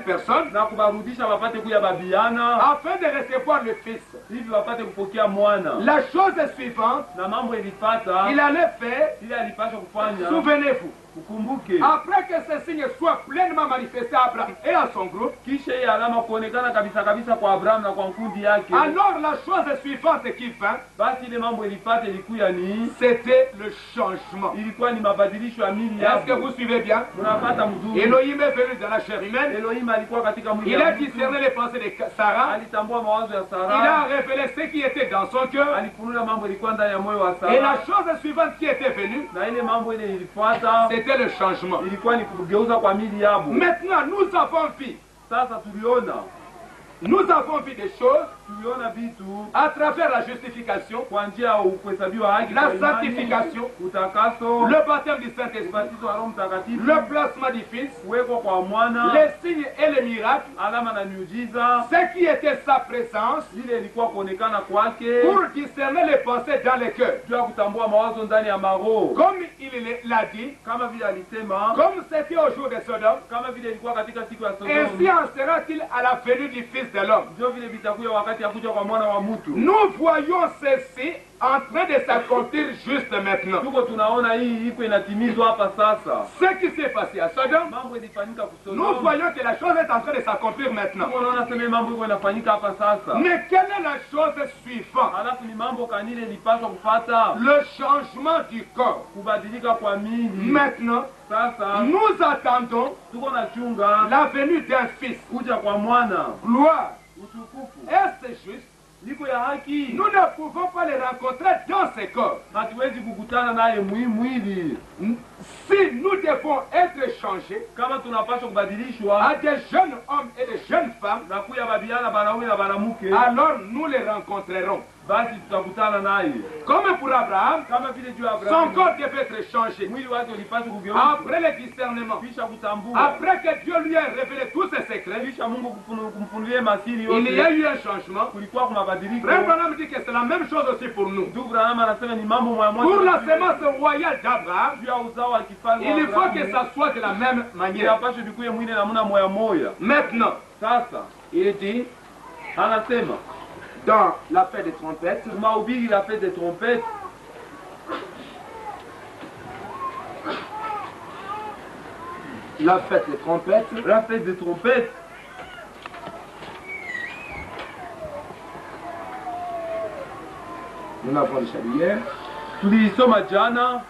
personnes na kubarudisha bapate kuya babiana afin de recevoir le fils. hivi bapate kupokea mwana. La chose suivante, Na mambo ilipata il allait faire, ile alipaswa kufanya, souvenez-vous, ukumbuke, après que ce signe soit pleinement manifesté à Abraham et à son groupe, kisha hii alama kuonekana kabisa kabisa kwa Abraham na kwa nkundi yake, alors la chose suivante qui vint, basi ile mambo ilipata ilikuwa ni c'était le changement. ilikuwa ni mabadilisho ya mili Est-ce que yao. vous suivez bien? Unapata mzuri. Elohim est venu dans la chair humaine. Elohim alikuwa katika mwili Il ya a mtu. discerné les pensées de Sarah. Alitambua mawazo ya Il a Sara, révélé ce qui était dans son cœur. alifunua mambo ilikuwa ndani ya moyo wa Et la Sara, chose suivante qui était venue, na ile mambo ile ilifuata c'était le changement. ilikuwa ni kugeuza kwa mili yabo. Maintenant, nous avons vu Sasa tuliona des choses vitu à travers la justification, kwa njia ya kuhesabiwa haki, la kwa imani, sanctification, utakaso, le baptême du Saint-Esprit, ubatizo wa Roho Mtakatifu, le placement du Fils, kuwekwa kwa mwana, les signes et les miracles, alama na miujiza. ce qui était sa présence Ile ilikuwa kuonekana kwake pour discerner les pensées dans les cœurs. juu ya kutambua mawazo ndani ya maroho, Comme il l'a dit, kama vile alisema, comme c'était au jour de Sodome, kama vile ilikuwa katika siku ya ainsi Sodoma, en sera-t-il à la venue du Fils de l'homme. ndio vile vitakuja wakati ya kuja kwa mwana wa mtu. Nous voyons ceci en train de s'accomplir juste maintenant. Tuko tunaona hii iko inatimizwa hapa sasa. Ce qui s'est passé à Sodome, Mambo ilifanyika nous kusodoma. voyons que la chose est en train de s'accomplir maintenant. Tuko naona sema mambo iko inafanyika hapa sasa. Mais quelle est la chose suivante? Halafu ni mambo kanile ilipaswa kupata Le changement du corps. kubadilika kwa mili. Maintenant, Sasa nous attendons tuko na chunga la venue d'un fils. kuja kwa mwana Gloire. utukufu. Est-ce juste? Liko ya haki. Nous ne pouvons pas les rencontrer dans ces corps. Hatuwezi kukutana naye mwili. Si nous devons être changés Kama tunapaswa kubadilishwa à des jeunes hommes et des jeunes femmes, na kuya babiana banaume na banamuke, alors nous les rencontrerons. basi tutakutana naye. Comme pour Abraham, Kama vile juu ya son Abrahamu, corps devait être changé. mwili wake ulipaswa kugeuka Après le discernement, kisha kutambua, après que Dieu lui ait révélé tous ses secrets, kisha Mungu kumfunulia masiri il y a yote, eu un changement. kulikuwa kuna mabadiliko. Frère Branham dit que c'est la même chose aussi pour nous. Ndugu Branham anasema ni mambo moja Pour la moja sémence royale d'Abraham, juu ya uzao wa kifalme wa il faut que Abrahamu. ça soit de la même manière. Inapaswa vikuye mwili namna moya moya. Maintenant, Sasa il dit anasema dans la fête des trompettes, mahubiri la fête des trompettes, la fête des trompettes, la fête des trompettes, nous l'avons déjà lu hier. tuliisoma jana.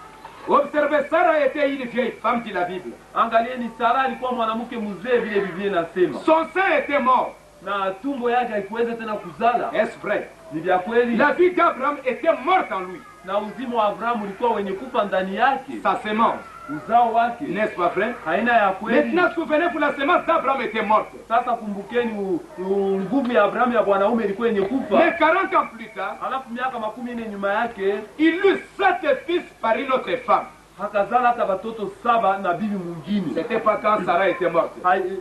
Observez, Sarah était une vieille femme, dit la Bible. Angalieni, Sara alikuwa mwanamke mzee vile Biblia inasema, Son sein était mort. na tumbo yake haikuweza tena kuzala. Est-ce vrai? Ni vya kweli. La vie d'Abraham était morte en lui. Na uzima wa Abrahamu ulikuwa wenye kufa ndani yake, Sa sémence, uzao wake n'est-ce pas vrai? haina ya kweli. Maintenant, souvenez-vous, la sémence d'Abraham était morte. Sasa kumbukeni, nguvu ya Abrahamu ya bwanaume ilikuwa yenye kufa. Mais 40 ans plus tard, Halafu miaka 40 nyuma yake il eut 7 fils par une autre femme. akazala hata watoto 7 na bibi mwingine. C'était pas quand Sarah était morte.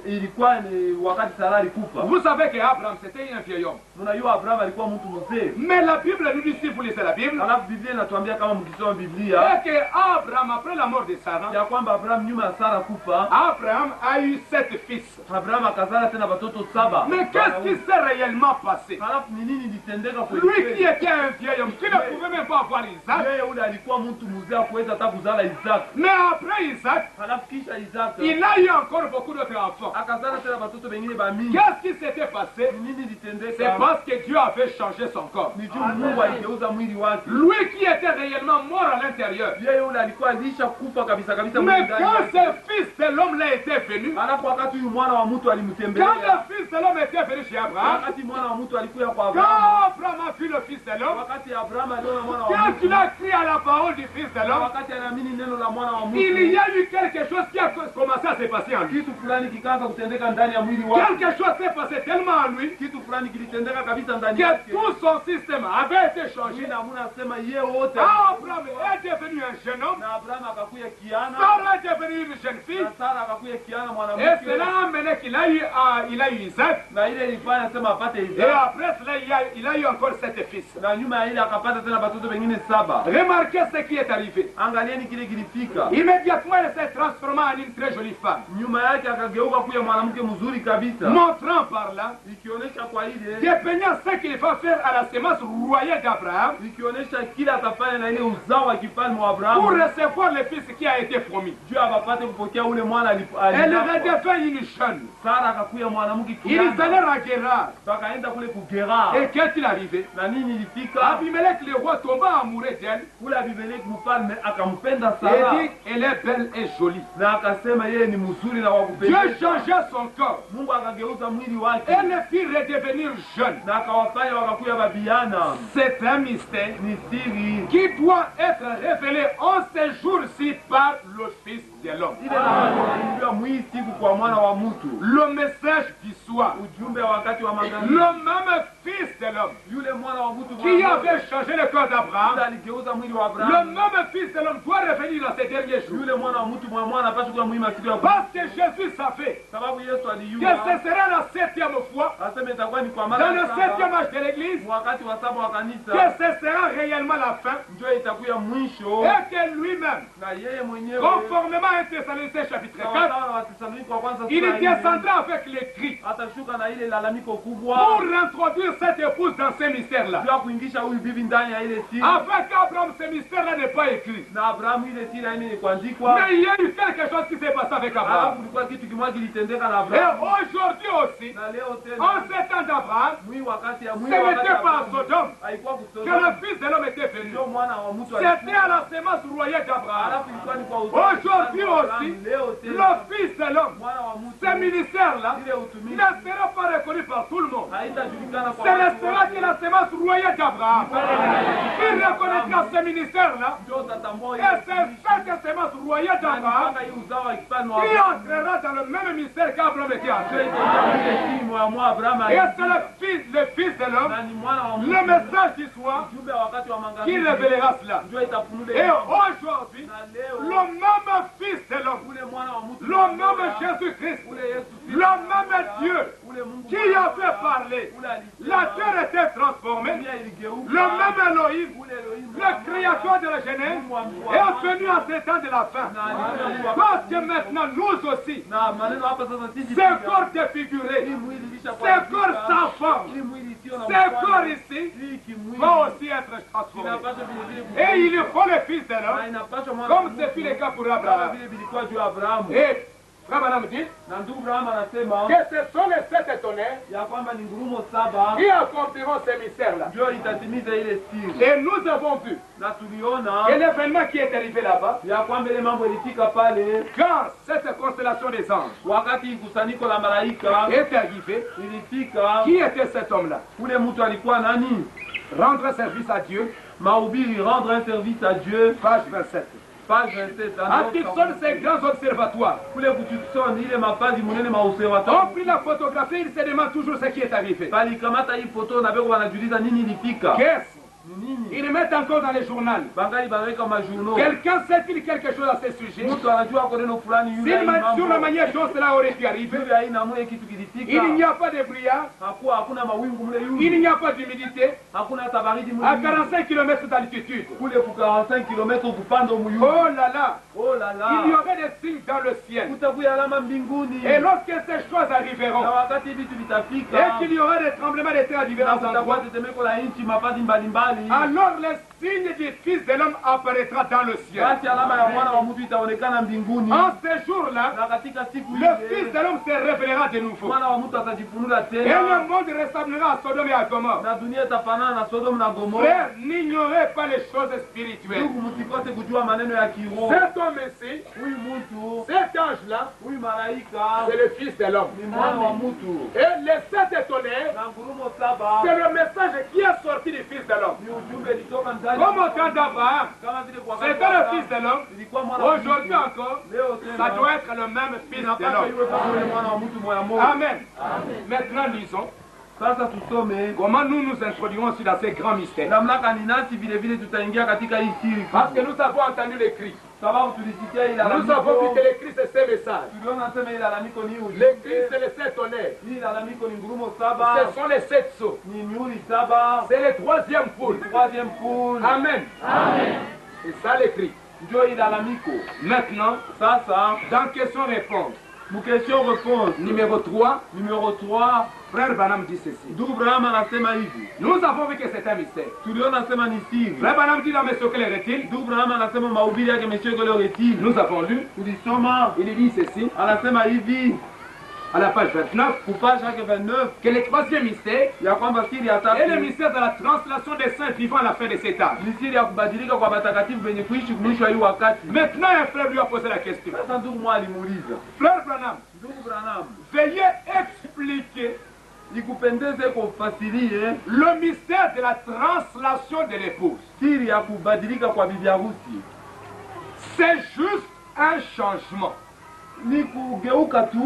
Ilikuwa ni wakati Sara alikufa. Vous savez qu'Abraham, c'était un vieil homme. Mnajua Abrahamu alikuwa mtu mzee. Mais la Bible nous dit, si vous lisez la Bible, Halafu Biblia inatuambia kama mkisoma Biblia c'est que Abraham, après la mort de Sarah, ya kwamba Abrahamu nyuma ya Sara kufa, Abraham a eu 7 fils. Abrahamu akazala tena watoto 7. Mais qu'est-ce qui s'est réellement passé? Halafu ni nini litendeka kwa Lui qui était un vieil homme, qui ne pouvait même pas avoir Isaac. yeye ule alikuwa mtu mzee kuweza hata kuzala Isaac. Mais après Isaac, Halafu kisha Isaac il a eu encore beaucoup d'autres enfants. akazala tena watoto wengine ba mingi. Qu'est-ce qui s'était passé? Ni nini litendeka? C'est parce que Dieu avait changé son corps. Ni juu Mungu aligeuza mwili wake. Lui qui était réellement mort à l'intérieur. Yeye ule alikuwa alisha kufa kabisa kabisa Mais ndani quand yake. ce fils de l'homme là était venu, Halafu wakati huyu mwana wa mtu quand alimtembelea, le fils de l'homme était venu chez Abraham, wakati mwana wa mtu alikuja kwa quand Abrahamu, vu le Fils de l'homme, wakati Abraham aliona mwana wa quand mtu, il a cru à la parole du Fils de na l'homme, wakati anaamini neno la mwana wa mtu, il y a eu quelque chose qui a commencé à se passer en lui. kitu fulani kikaanza kutendeka ndani ya mwili wake. Quelque chose s'est passé tellement en lui Kitu fulani kilitendeka kabisa ndani que yake. tout son système avait été changé. Jina Mungu anasema yeye wote. Abraham est devenu un jeune homme, Na Abraham akakuya kiana. Sarah est devenue une jeune fille, Na Sara akakuya kiana et mwanamke. cela a amené qu'il a eu Isaac, Na ile ilifanya anasema apate et Isaka. après cela il a eu encore 7 fils. Na nyuma ya ile akapata tena watoto wengine 7. Remarquez ce qui est arrivé. Angalieni kile kilifika. Immédiatement, elle s'est transformée en une très jolie femme, Nyuma yake akageuka kuwa mwanamke mzuri kabisa. montrant par là, Ikionyesha kwa ile, dépeignant ce qu'il va faire à la sémence royale d'Abraham ikionyesha kile atafanya na ile uzao wa kifalme wa pour Abrahamu. recevoir le fils qui a été promis. Juu apate kupokea ule mwana Elle redevint une jeune. Sara akakuya mwanamke Ils kiana. allèrent à Guérard. Bakaenda kule kugera. Et qu'est-il arrivé? Na nini ilifika? Abimelech le roi tomba amoureux d'elle Kule Abimeleki mfalme akampenda et Sara. dit elle est belle et jolie. Na akasema yeye ni mzuri na Dieu wakupendeza. changea son corps. Mungu akageuza mwili wake. Elle fit redevenir jeune. Na akawafanya wakakuya babiana. C'est un mystère Ni siri. qui doit être révélé en ces jours-ci par le Fils de l'homme. Ile nakuwa mwili siku kwa mwana wa mtu. Le message du soir. Ujumbe wa wakati wa magharibi. Le même Fils de l'homme Yule mwana wa mtu qui avait changé le corps d'Abraham. aligeuza mwili wa Le Abrahamu. même Fils de l'homme doit revenir dans ces derniers jours. Yule mwana wa mtu mwana anapaswa kuwa muhimu siku ya Parce que Jésus savait sababu Yesu que alijua ce serait la 7e fois aseme itakuwa ni kwa dans mara le ya 7e saba, âge de l'Église wakati wa saba wa que kanisa, ce sera réellement la fin ndio itakuwa mwisho. et que lui-même, Na yeye mwenyewe conformément à 1 Thessaloniciens chapitre 4, sawasawa na Wathesalonike wa kwanza il sura nne, descendra avec les cris atashuka na ile lalamiko pour kubwa introduire cette épouse dans ces mystères-là. juu ya kuingisha huyu bibi ndani ya ile siri. Afin qu'Abraham, ce mystère-là n'est pas écrit. Na Abrahamu ile siri haina ni kuandikwa. Mais il y a eu quelque chose qui s'est passé avec Alafu Abraham. kulikuwa kitu kimoja kilitendeka na Et Abrahamu. aujourd'hui aussi, Na leo en tena ces temps d'Abraham, mwi wakati ya ce mwi wakati n'était pas à Abrahamu Sodome haikuwa que kusoma. le Fils de l'homme était venu. Ndio mwana wa mtu C'était à la sémence royale d'Abraham. Alafu ilikuwa ni kwa Aujourd'hui aussi, leo le tena Fils de l'homme, mwana wa mtu ce ministère-là, ile utumishi ne sera pas reconnu par tout le monde. haitajulikana Ce kwa ne watu sera que la sémence royale d'Abraham qui reconnaîtra ce ministère-là. ndio utatambua Et ile c'est cette sémence royale d'Abraham mpaka hii uzao wa kifalme wa qui Abrahamu. entrera dans le même mystère qu'Abraham était entré. Ile timu ya mwa Abrahamu Et c'est le Fils de l'homme, na ni mwana wa mtu le message du soir, ujumbe wa wakati wa qui magharibi révélera cela. ndio itafunule Et aujourd'hui, na leo le même Fils de l'homme, ule mwana wa mtu le même Jésus-Christ, ule Yesu le même Dieu ule Mungu qui a fait parler, ule alisema la terre était transformée, dunia iligeuka le même Elohim, ule Elohim le créateur de la Genèse, est venu en ces temps de la fin. Parce que maintenant, nous aussi, na maneno hapa sasa sisi ce corps défiguré, hii mwili ce ilishakuwa corps sans forme, hii mwili sio na ce corps ici hii kimwili va aussi être transformé. inapaswa vile vile Et il faut le Fils de na l'homme, inapaswa mwana comme ce fut le cas pour kama Abraham. vile vilikuwa juu ya Abrahamu. Et Frère Madame dit Na ndugu Abrahamu anasema que ce sont les 7 tonnerres ya kwamba ni ngurumo 7 qui accompliront ces mystères-là. ndio itatimiza ile siri. Et nous avons vu Na tuliona que l'événement qui est arrivé là-bas, ya kwamba ile mambo ilifika pale quand cette constellation des anges wakati kusanyiko la malaika est arrivée, ilifika. qui était cet homme-là? Ule mtu alikuwa nani? Rendre service à Dieu, Mahubiri, rendre un service à Dieu, page 27. page 27. À Tucson, ces grands observatoires. Kule kutucson ile mapazi munene On maobservatoire prit la photographie, il se demande toujours ce qui est arrivé. balikamata hii foto na beko wanajiuliza nini ilifika. Qu'est-ce? Ni nini? Ils mettent encore dans les journaux. Bangali banaweka majournaux. Quelqu'un sait-il quelque chose à ce sujet? Mtu anajua kwa neno fulani yule Sur la manière dont cela aurait pu arriver, yule haina mule kitu kilifika. il n'y a pas de brouillard, Hakuna mawingu mule il yule. n'y a pas d'humidité. Hakuna hata baridi mule. À 45 km d'altitude. Kule ku 45 km kupanda muyuni. Oh là là, Oh là là. il y aurait des signes dans le ciel. Kutakuya alama mbinguni. Et lorsque ces choses arriveront, Na wakati vitu vitafika. et qu'il y aura des tremblements de terre à divers Na kutakuwa endroits, tetemeko la nchi mapazi mbalimbali. mahali, alors le signe du Fils de l'homme apparaîtra dans le ciel. basi alama ya mwana wa mtu itaonekana mbinguni. En ce jour-là, Na katika siku le ile Fils de l'homme se révélera de nouveau. mwana wa mtu atajifunua Et le tena, monde ressemblera à Sodome et à Gomorrhe. na dunia itafanana na Sodoma na Gomora. Frère, n'ignorez pas les choses spirituelles. Ndugu, msikose kujua maneno ya kiroho. Cet homme ici, Huyu mtu, cet ange-là, huyu malaika c'est le Fils de l'homme. ni mwana wa mtu. Et les 7 étoilés, Na ngurumo saba c'est le message qui est sorti du Fils de l'homme. ni ujumbe ilitoka ndani. Comme au temps d'Abraham, Kama vile kwa c'était le Fils de l'homme. ilikuwa mwana wa mtu. Aujourd'hui encore, Leo tena ça doit être le même Fils de inapaswa l'homme. iwe kama yule mwana wa mtu moya moja. Amen. Maintenant, lisons Sasa tusome comment nous nous introduisons sur ces grands mystères. namna gani nasi vile vile tutaingia katika hii siri. Parce que nous avons entendu les cris. Sababu tulisikia ile Nous avons vu que les cris, c'est ces messages. tuliona sema ile lalamiko ni Les cris, c'est les 7 tonnerres. hii lalamiko ni ngurumo saba, Ce sont les 7 sceaux. ni nyuri saba, C'est le 3e poule. troisième poule. Amen. Amen. Et ça, les cris. Ndio hii lalamiko. Maintenant, Sasa dans question-réponse, mkesho réponse numéro 3, numéro 3, Frère Branham dit ceci. ndugu Branham anasema hivi. Nous avons vu que c'est un mystère. Tuliona sema ni siri. Frère Branham dit dans mes secrets retils, Ndugu Branham anasema mahubiri yake Monsieur Goloretini. nous avons lu, Tulisoma il dit ceci, anasema hivi à la page 29, kupage yake 29 que le 3e mystère ya kwamba siri ya est le tatu mystère de la translation des saints vivants à la fin de cet âge. ni siri ya kubadilika kwa watakatifu venye kuishi mwisho wa hii wakati. Maintenant, un frère lui a posé la question. Sasa ndugu mwa alimuuliza, Frère Branham, ndugu Branham, veuillez expliquer ikupendeze kufasirie le mystère de la translation de l'épouse. siri ya kubadilika kwa bibi harusi. C'est juste un changement. Ni kugeuka tu.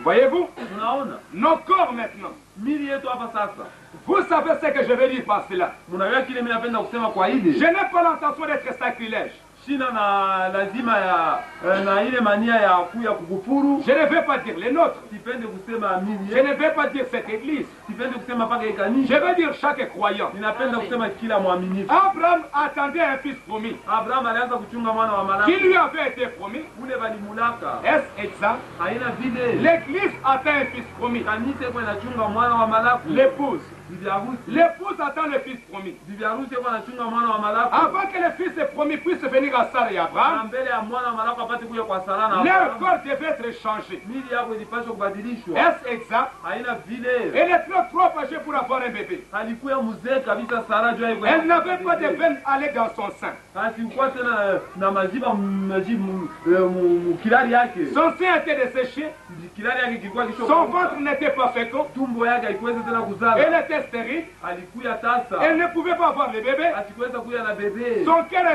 Voyez-vous, Unaona nos corps maintenant. mili yetu hapa sasa. Vous savez ce que je veux dire par cela. Mnajua kile mimi napenda kusema kwa hili. Je n'ai pas l'intention d'être sacrilège. Shina na lazima ya na ile mania ya kuya kukufuru. Je ne vais pas dire les nôtres. Sipende kusema mili Je yetu. ne vais pas dire cette église. Sipende kusema paka Je ikanisha. vais dire chaque croyant. Ninapenda kusema kila mwaminifu. Abraham attendait un fils promis. Abraham alianza kuchunga mwana wa Qui Malaki. lui avait été promis. Ule balimulaka. Est-ce exact? Haina vile. L'église attend un fils promis. Kanisa kwa inachunga mwana wa Malaki. L'épouse. Bibi harusi. L'épouse attend le fils promis. Bibi harusi kwa inachunga mwana wa Malaki. Avant que le fils promis puisse venir à Sarah et Na Abraham, mbele ya mwana wa Malaki apate kuja kwa Sara na leur Abraham. corps devait être changé. Mili yako ilipaswa kubadilishwa. Est-ce exact? Haina vile. Elle est trop âgée pour avoir un bébé. Alikuwa mzee kabisa Sara jua hivyo. Elle n'avait pas de veine allée dans son sein. Asikuwa tena na maziba kilari yake. Son sein était desséché. Kilari yake kilikuwa kisho. Son ventre n'était pas fécond. Tumbo yake haikuweza tena kuzala. Elle était stérile. Alikuya tasa. Elle ne pouvait pas avoir le bébé. Asikuweza kuya na bebe. Son cœur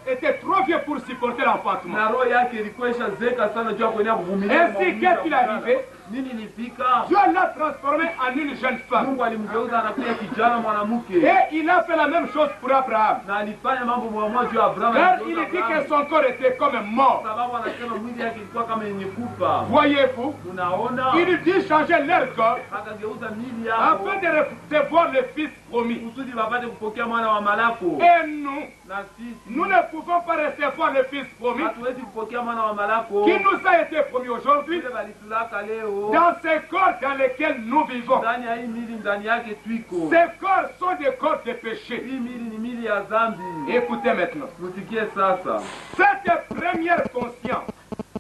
était trop vieux pour supporter l'enfantement. Na roho yake ilikuwa ishazeka sana jua kuenea kuvumilia. Ainsi, qu'est-ce qu'il arrivait? Nini ilifika? Dieu l'a transformée en une jeune femme. Mungu alimgeuza anakuja kijana mwanamke. Et il a fait la même chose pour Abraham. Na alifanya mambo moja juu ya Abraham. Car il dit que son corps était comme mort. Sababu anasema mwili yake ilikuwa kama yenye kufa. Voyez-vous? Unaona? Il dit changer leur corps Akageuza mili yao. afin de recevoir le fils promis. Kusudi wapate kupokea mwana wa Malako. Et nous, Na sisi nous ne pouvons pas recevoir le fils promis hatuwezi kupokea mwana wa Malako. qui nous a été promis aujourd'hui Vile balitulaka leo. dans ces corps dans lesquels nous vivons. Ndani ya hii mili ndani yake twiko. Ces corps sont des corps de péché. Hii mili ni mili ya dhambi. Écoutez maintenant. Musikie sasa. Cette première conscience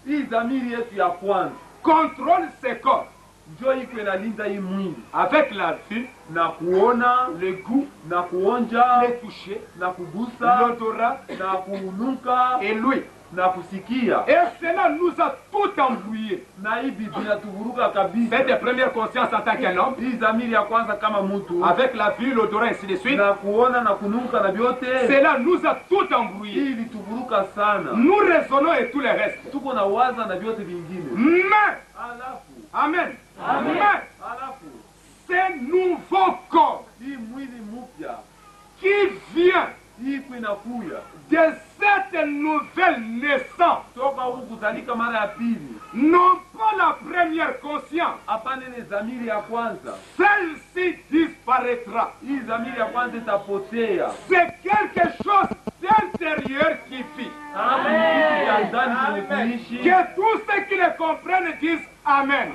Hii dhamiri yetu ya kwanza contrôle ces corps njoo iko inalinda hii mwili avec la vue, na kuona, le goût, na kuonja, le toucher, na kugusa, l'odorat na kunuka, et l'ouïe. na kusikia. Et cela nous a tout embrouillé. Na hii Biblia inatuvuruga kabisa. Cette première conscience en tant qu'un homme, Hii dhamiri ya kwanza kama mtu avec la vue, l'odorat, ainsi de suite, na kuona na kunuka na vyote. cela nous a tout embrouillé. Hii ilituvuruka sana. Nous raisonnons et tout le reste. Tuko na waza na vyote vingine. Mais, Alafu, amen, Amen. mais, alafu ces nouveaux corps hii mwili mpya qui vient hii kuinakuya de cette nouvelle naissance toka huku kuzalika mara ya pili. n'ont pas la première conscience. Hapana, ile dhamiri ya kwanza. Celle-ci disparaîtra. Hii dhamiri ya kwanza itapotea. C'est quelque chose d'intérieur qui vit. Kitu cha ndani chenye kuishi. Que tous ceux qui le comprennent disent Amen.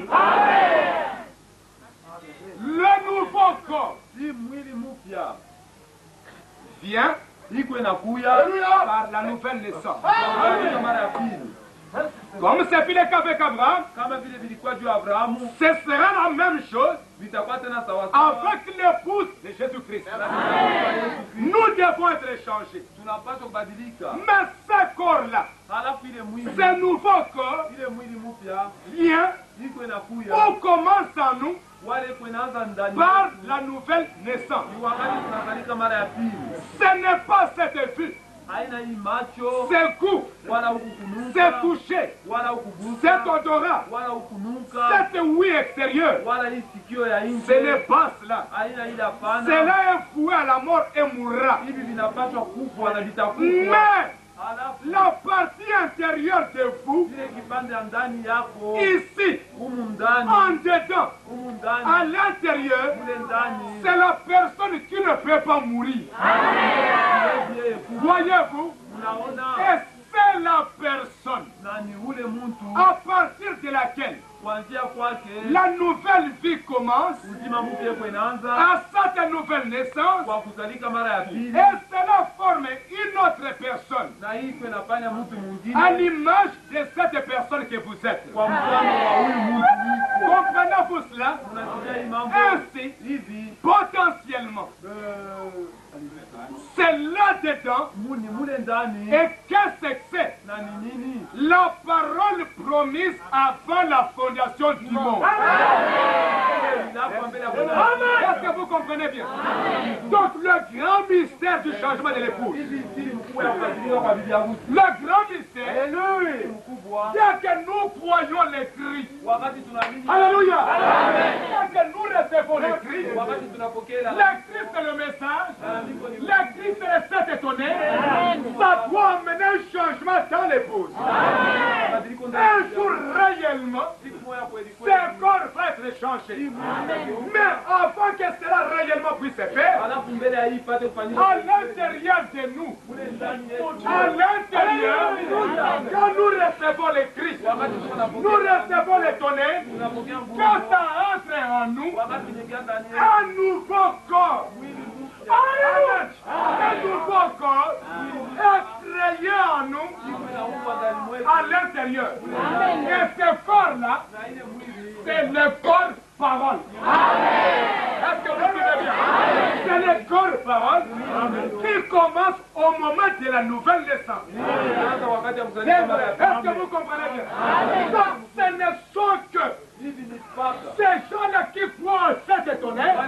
Le nouveau corps, Hii mwili mpya vient iko inakuya par la nouvelle naissance. kwa mara ya pili. Comme c'est fini qu'avec Abraham, Kama vile vilikuwa juu ya Abrahamu, ce sera la même chose vitakuwa tena sawa sawa. avec l'épouse de Jésus-Christ. Nous devons être échangés. Tunapaswa kubadilika. Mais ce corps-là, Halafu ile mwili, ce nouveau corps, ile mwili mpya vient iko inakuya, ou commence en nous wale iko inaanza ndani par la nouvelle naissance. ni wakati tunazalika mara ya pili. Ce n'est pas cette vue, Haina hii macho ce goût, wala ce ukukunuka toucher, wala ukugusa cet odorat, wala ukunuka cette ouïe extérieure. wala hii sikio ya Ce nje. n'est pas cela. Haina ile hapana. Cela est voué à la mort et mourra. Hivi vinapaswa kufwa na vitakufa. Mais Halafu la partie intérieure de vous, ile kipande ya ndani yako ici, humu ndani, en dedans, humu à ndani, l'intérieur, mule ndani, c'est la personne qui ne peut pas mourir. yeye kufa. Voyez-vous? Unaona, Et c'est la personne na ni ule mtu à partir de laquelle kuanzia kwake la nouvelle vie commence, uzima mpya kwa inaanza à cette nouvelle naissance, kwa kuzalika mara ya pili, et cela forme une autre personne na hii kwa inafanya mtu à mwingine l'image de cette personne que vous êtes. kwa mfano wa huyu mtu wiko. Comprenez-vous cela? Unasikia hii mambo Ainsi, hivi, potentiellement, c'est là-dedans. mule ndani, Et qu'est-ce que c'est? na ni nini? La parole promise avant la fondation du monde. Inapo mbele ya Bwana. Est-ce que vous comprenez bien? Donc le grand mystère du changement de l'épouse. Hivi siri mkubwa ya kubadilika kwa bibi harusi. Le grand mystère, Siri mkubwa c'est que nous croyons les cris. wakati tunaamini, Alléluia. C'est que nous recevons les cris. wakati tunapokea la Le Christ c'est le message. andiko ni Le Christ c'est le set étonné. Ça doit amener un changement dans l'épouse. mabadiliko ndani. Un jour réellement, Siku moja kweli ce kweli. corps va être changé. Mais avant que cela réellement puisse se faire, Halafu mbele ya hii ipate kufanyika à l'intérieur de nous, kule ndani yetu, à l'intérieur, quand nous recevons le Christ, wakati nous tunapokea recevons le tonnerre, tunapokea nguvu, quand ça entre en nous, wakati inaingia ndani yetu, un nouveau corps, mwili mpya Amen. Un nouveau corps est créé en nous inaumbwa ndani mwetu, à l'intérieur. Et ce corps-là, na ile mwili c'est le corps parole. Est-ce que vous suivez bien? C'est le corps parole qui commence au moment de la nouvelle naissance. inaanza wakati ya C'est kuzalika mara vrai. ya Est-ce que pili. vous comprenez bien? Donc, ce ne sont que Hivi ni paka ces gens-là qui croient en cet tonnerre,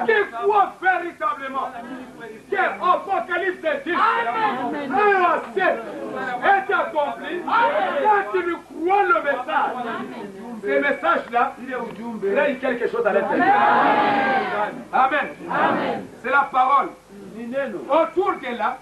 qui croient véritablement que l'Apocalypse 10 est accompli. Quand tu crois le message, ce message-là, ile ujumbe il y a quelque chose à l'intérieur. Amen. C'est la parole. ni neno Autour de là,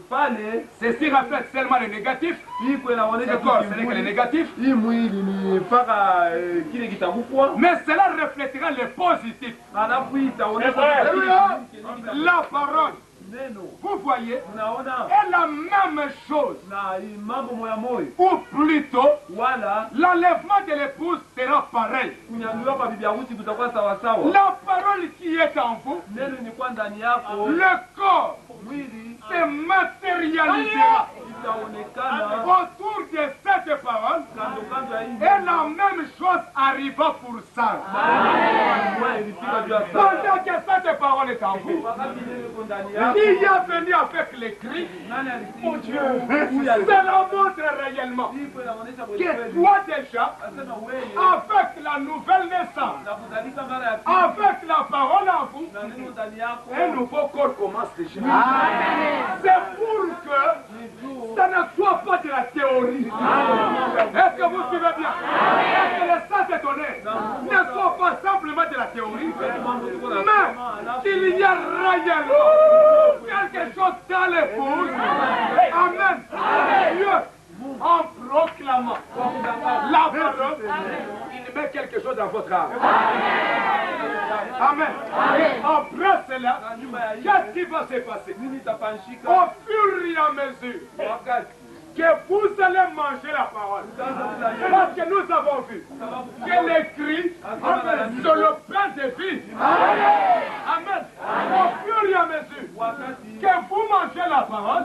pale, ceci reflète seulement le négatif. iko inaonyesha Ce corps, ce tu n'est que le kimwili. négatif. Hii mwili ni mpaka kile kitakufwa, Mais cela reflètera le positif. halafu hii itaonyesha Alléluia. kile La parole, neno. vous voyez, Unaona, est la même chose. na hii mambo moya moyo, Ou plutôt, wala l'enlèvement de l'épouse sera pareil. kunyanyuliwa kwa bibi harusi kutakuwa sawasawa. La parole qui est en vous, Neno ni kwa ndani yako, le corps mwili se matérialisera itaonekana autour de cette parole. kando kando ya hii Et la même chose arriva pour ça. moya ilifika juu ya saa. Pendant que cette parole est en vous, Wakati neno iko ndani yako, qui est venu avec les cris, nani alisikia? cela montre réellement Iko inaonyesha que kweli. toi déjà, Asema wewe avec la nouvelle naissance, na kuzalika mara ya pili avec la parole en vous, na neno ndani yako, un nouveau corps commence déjà. C'est pour que ça ne soit pas de la théorie. Est-ce que vous suivez bien? Est-ce que les saints étonnés ne sont pas simplement de la théorie, mais qu'il y a réellement quelque chose dans l'épouse? Amen. Dieu, en proclamant la parole, il met quelque chose dans votre âme. Amen. Après cela, qu'est-ce qui va se passer? nini itafanyika Au fur et à mesure wakati que vous allez manger la parole. Parce que nous avons vu que l'écrit, c'est le pain de vie. Amen. Au fur et à mesure wakati que la parole,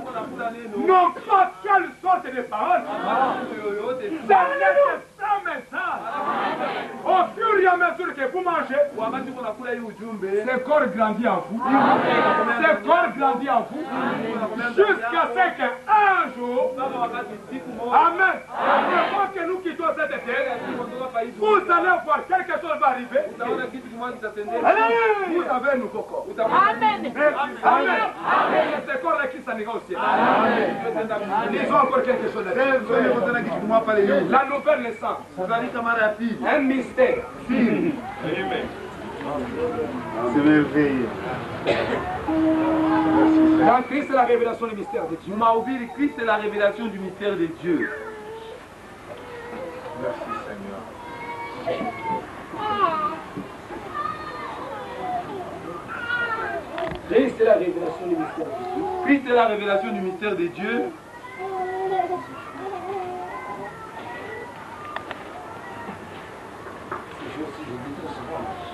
non pas quelle sorte de parole. Ça n'est que ça message. Au fur et à mesure que vous mangez, ce corps grandit en vous. Ce corps grandit en vous. Jusqu'à ce qu'un jour, amen, avant que nous quittions cette terre, vous allez voir quelque chose va arriver. Vous avez un nouveau corps. Amen. Amen. Ce corps-là qui s'en ira au ciel. Disons encore quelque chose. La nouvelle naissance. Un mystère. C'est merveilleux. Dans Christ, c'est la révélation du mystère de Dieu. Christ est la révélation du mystère de Dieu. Merci Seigneur. Christ est la révélation du mystère de Dieu. Christ est la révélation du mystère de Dieu.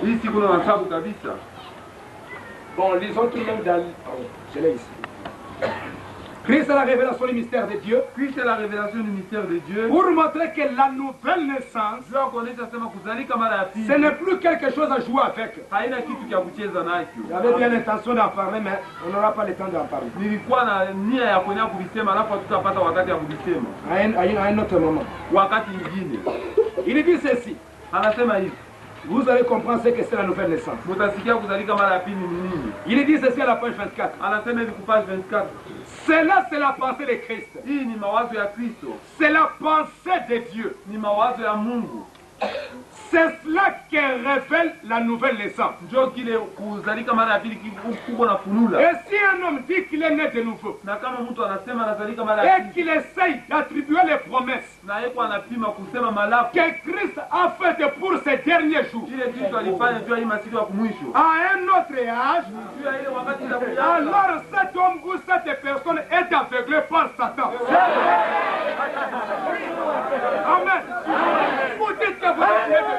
Hii siku na sababu kabisa. Bon, lisons tout de même dans... Je l'ai ici. Christ est la révélation du mystère de Dieu. Christ est la révélation du mystère de Dieu. Pour montrer que la nouvelle naissance, ce n'est plus quelque chose à jouer avec. J'avais bien l'intention d'en parler, mais on n'aura pas le temps d'en parler. À un autre moment. Il dit ceci. Vous allez comprendre ce que c'est la nouvelle naissance. Il dit ceci à la page 24. Cela, c'est la pensée de Christ. C'est la pensée de Dieu. C'est cela qui révèle la nouvelle naissance. Et si un homme dit qu'il est né de nouveau et qu'il essaye d'attribuer les promesses que Christ a faites pour ces derniers jours à un autre âge, alors cet homme ou cette personne est aveuglé par Satan. Amen. Vous dites que vous êtes né de nouveau.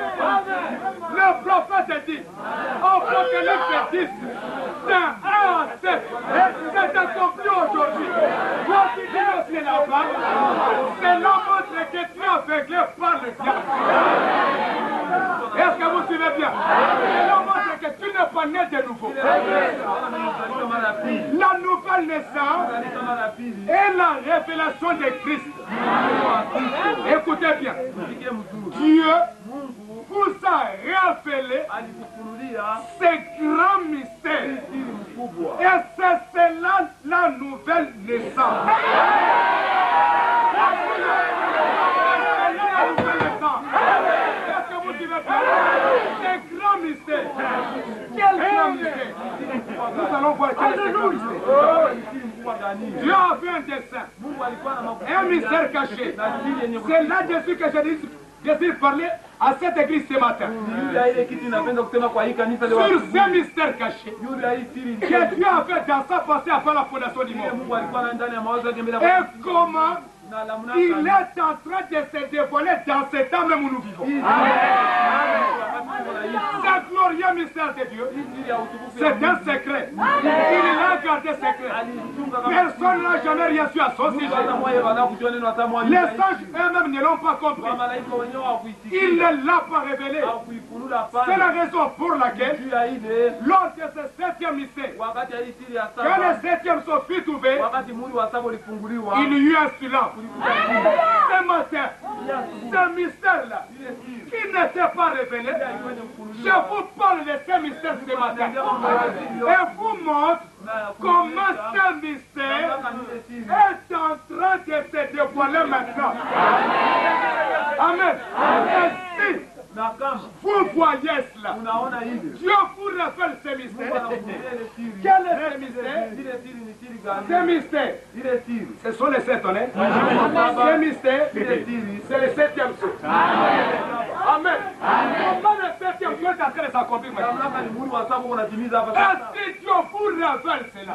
Le prophète dit, au Apocalypse 10, d'un 1 à 7, c'est accompli aujourd'hui. Quand tu dis aussi là-bas, c'est l'homme que tu es aveuglé par le diable. Est-ce que vous suivez bien? C'est l'homme que tu n'es pas né de nouveau. La nouvelle naissance est la révélation de Christ. Écoutez bien. Dieu vous a révélé ces grands mystères. Et c'est cela la nouvelle naissance. Est-ce que vous suivez bien? Ces grands mystères. Quel grand mystère? Nous allons voir quel est ce grand mystère. Dieu a fait un dessin, un mystère caché. C'est là Jésus que Jésus parlait à cette église ce matin. Sur ce mystère caché que Dieu a fait dans sa pensée avant la fondation du monde. Et comment il est en train de se dévoiler dans ce temps même où nous vivons. Ce glorieux mystère de Dieu, c'est un secret. Il l'a gardé secret. Personne n'a jamais rien su à son sujet. Les sages eux-mêmes ne l'ont pas compris. Il ne l'a pas révélé. C'est la raison pour laquelle, lors de ce septième mystère, quand le septième son fut ouvert, il y eut un silence. Ce matin, ce mystère-là, qui n'était pas révélé, je vous parle de ce mystère ce matin et vous montre comment ce mystère est en train de se dévoiler maintenant. Amen. Et si vous voyez cela, Dieu vous révèle ce mystère. Quel est ce mystère? Ce mystère, ce sont les sept honnêtes. Ce mystère, c'est le septième saut. Amen. Comment le septième saut est en train de s'accomplir maintenant? Est-ce que Dieu vous révèle cela?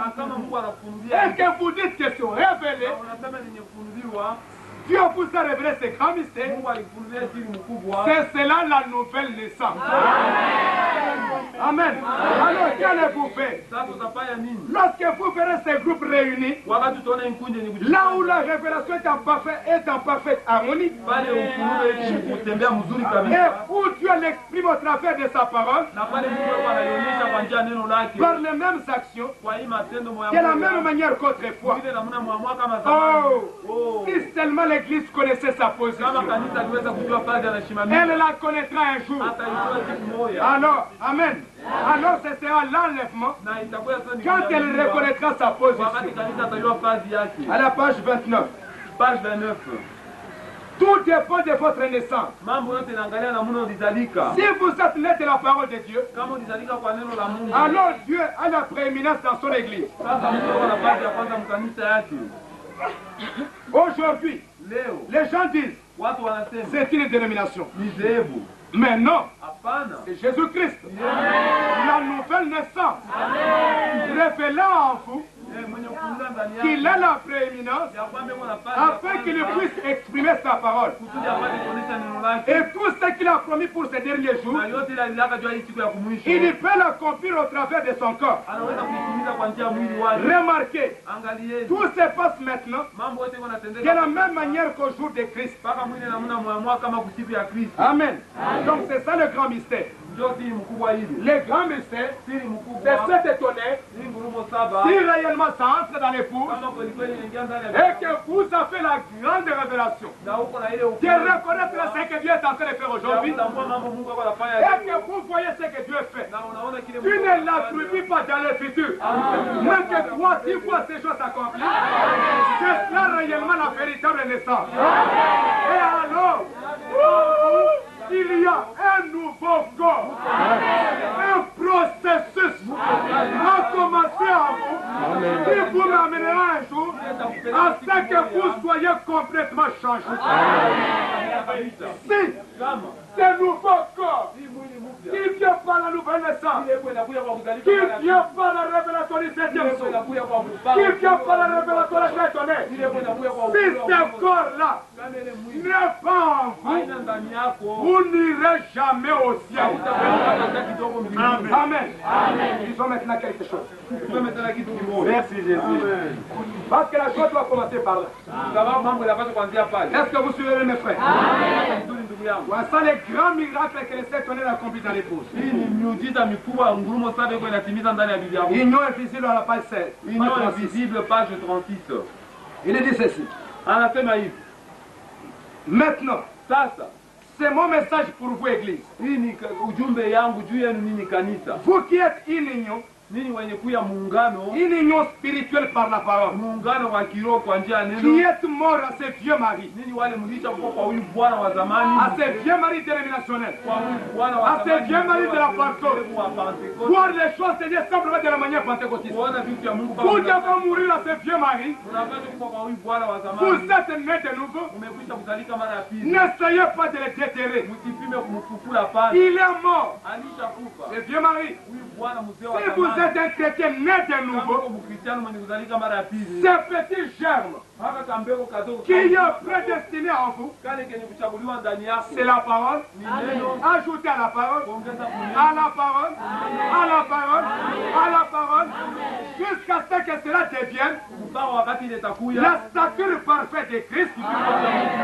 Est-ce que vous dites que c'est révélé? Dieu vous a révélé ce grand mystère. C'est cela la nouvelle naissance. Amen. Alors, qu'allez-vous faire? Sasa utafanya nini? Lorsque vous verrez ces groupes réunis, Wakati utaona inkunje ni là où la révélation est en parfaite harmonie, pale ufunuo kutembea mzuri et kabisa. où Dieu l'exprime au travers de sa parole, Na pale Mungu anaionyesha kwa njia neno lake. par les mêmes actions, Kwa hii matendo moya. de la même manière qu'autrefois. Ile namna mwamwa kama zamani. Oh, si seulement l'Église connaissait sa position, Kama kanisa liweza kujua pale anashimamia. elle la connaîtra un jour. Ataijua siku moja. Alors, Amen. Alors, ce sera l'enlèvement Na itakuwa sasa ni quand elle reconnaîtra sa wakati position. kanisa atajua kazi yake. À la page 29. Page 29. Tout dépend de votre naissance. Mambo yote inaangalia namna ulizalika. Si vous êtes né de la parole de Dieu, Kama ulizalika kwa neno la Mungu. alors Dieu a la prééminence dans son Église. Sasa Mungu ana nafasi ya kwanza mkanisa yake. Aujourd'hui, Leo les gens disent, watu wanasema c'est une dénomination. ni dhehebu. Mais non, Hapana. c'est Jésus-Christ. La nouvelle naissance. Révélant en vous Mwenye kufungua ndani qu'il yake. a la prééminence Ya kwamba yuko nafasi. afin qu'il puisse exprimer sa parole. Kusudi apate kuonesha neno lake. Et tout ce qu'il a promis pour ces derniers jours, Na yote ile alilaka juu ya hii siku ya kumwisho. il peut l'accomplir au travers de son corps. Anaweza kuitimiza kwa njia ya mwili wake. Remarquez, Angalieni. tout se passe maintenant Mambo yote de yanatendeka. la même manière qu'au jour de Christ. Mpaka mwili namna mwamwa kama kusiku ya Kristo. Amen. Donc c'est ça le grand mystère. Ndio siri mkubwa hili. Le grand mystère, Siri c'est mkubwa. cet étonné Hii ngurumo saba. si réellement ça entre dans l'épouse Kama kweli kweli inaingia ndani ya et que vous avez la grande révélation na uko na ile de ukweli. reconnaître ce que Dieu est en train de faire aujourd'hui Kutambua mambo Mungu ako anafanya. et que vous voyez ce que Dieu fait. Na unaona kile Tu ne l'attribues pas dans le futur, mais que toi, tu vois ces choses accomplies. C'est cela réellement la véritable naissance. Et alors, il y a un nouveau corps, un processus a commencé à vous, qui vous m'amènera un jour afin que vous soyez complètement changés. Si ce nouveau corps qui vient par la nouvelle naissance, qui vient par la révélation du 7e jour, qui vient par la révélation de la étonné, si ce corps-là n'est pas en vous, vous n'irez jamais au ciel. Amen. Disons maintenant quelque chose. Merci Jésus. Parce que la chose doit commencer par là. Est-ce que vous suivez mes frères? Voilà les grands miracles que les sept ont accomplis dans l'épouse. Union invisible à la page 16. Union invisible, page 36. Il est dit ceci. Anasema hivi. Maintenant, Sasa c'est mon message pour vous, Église. hii ni ujumbe yangu juu yenu nini kanisa. Vous qui êtes une union, Nini wenye kuya muungano, une union spirituelle par la parole, muungano wa kiroho kwa njia ya qui neno. êtes mort à ce vieux mari, Nini wale mlisha kuwa kwa huyu bwana wa zamani, à ce vieux mari dénominationnel, kwa huyu bwana wa à ce zamani, vieux mari de la Pentecôte, wa Pentecote. voir les choses Seigneur simplement de la manière pentecôtiste. Kuona vitu vya Mungu Vous kama devez mourir à ce vieux mari, unapaswa kuwa kwa huyu bwana wa vous zamani. êtes nés de nouveau, Umekwisha kuzalika mara ya pili. n'essayez pas de le déterrer. Msipime kumfufula pale. Il est mort, Alishakufa. ce vieux mari. Huyu bwana mzee wa Si vous zamani. êtes un chrétien né de Kama nouveau, uko mkristiano mwenye kuzalika mara ya pili. ce petit germe Haka kambeko kadogo. qui est prédestiné en vous, Kale kenye kuchaguliwa ndani yako. c'est la parole. Ni neno. Ajoutez à la parole, Kuongeza kuneno. à la parole, à la parole, à la parole, jusqu'à ce que cela devienne Mpaka wakati ile takuya. la stature parfaite de Christ.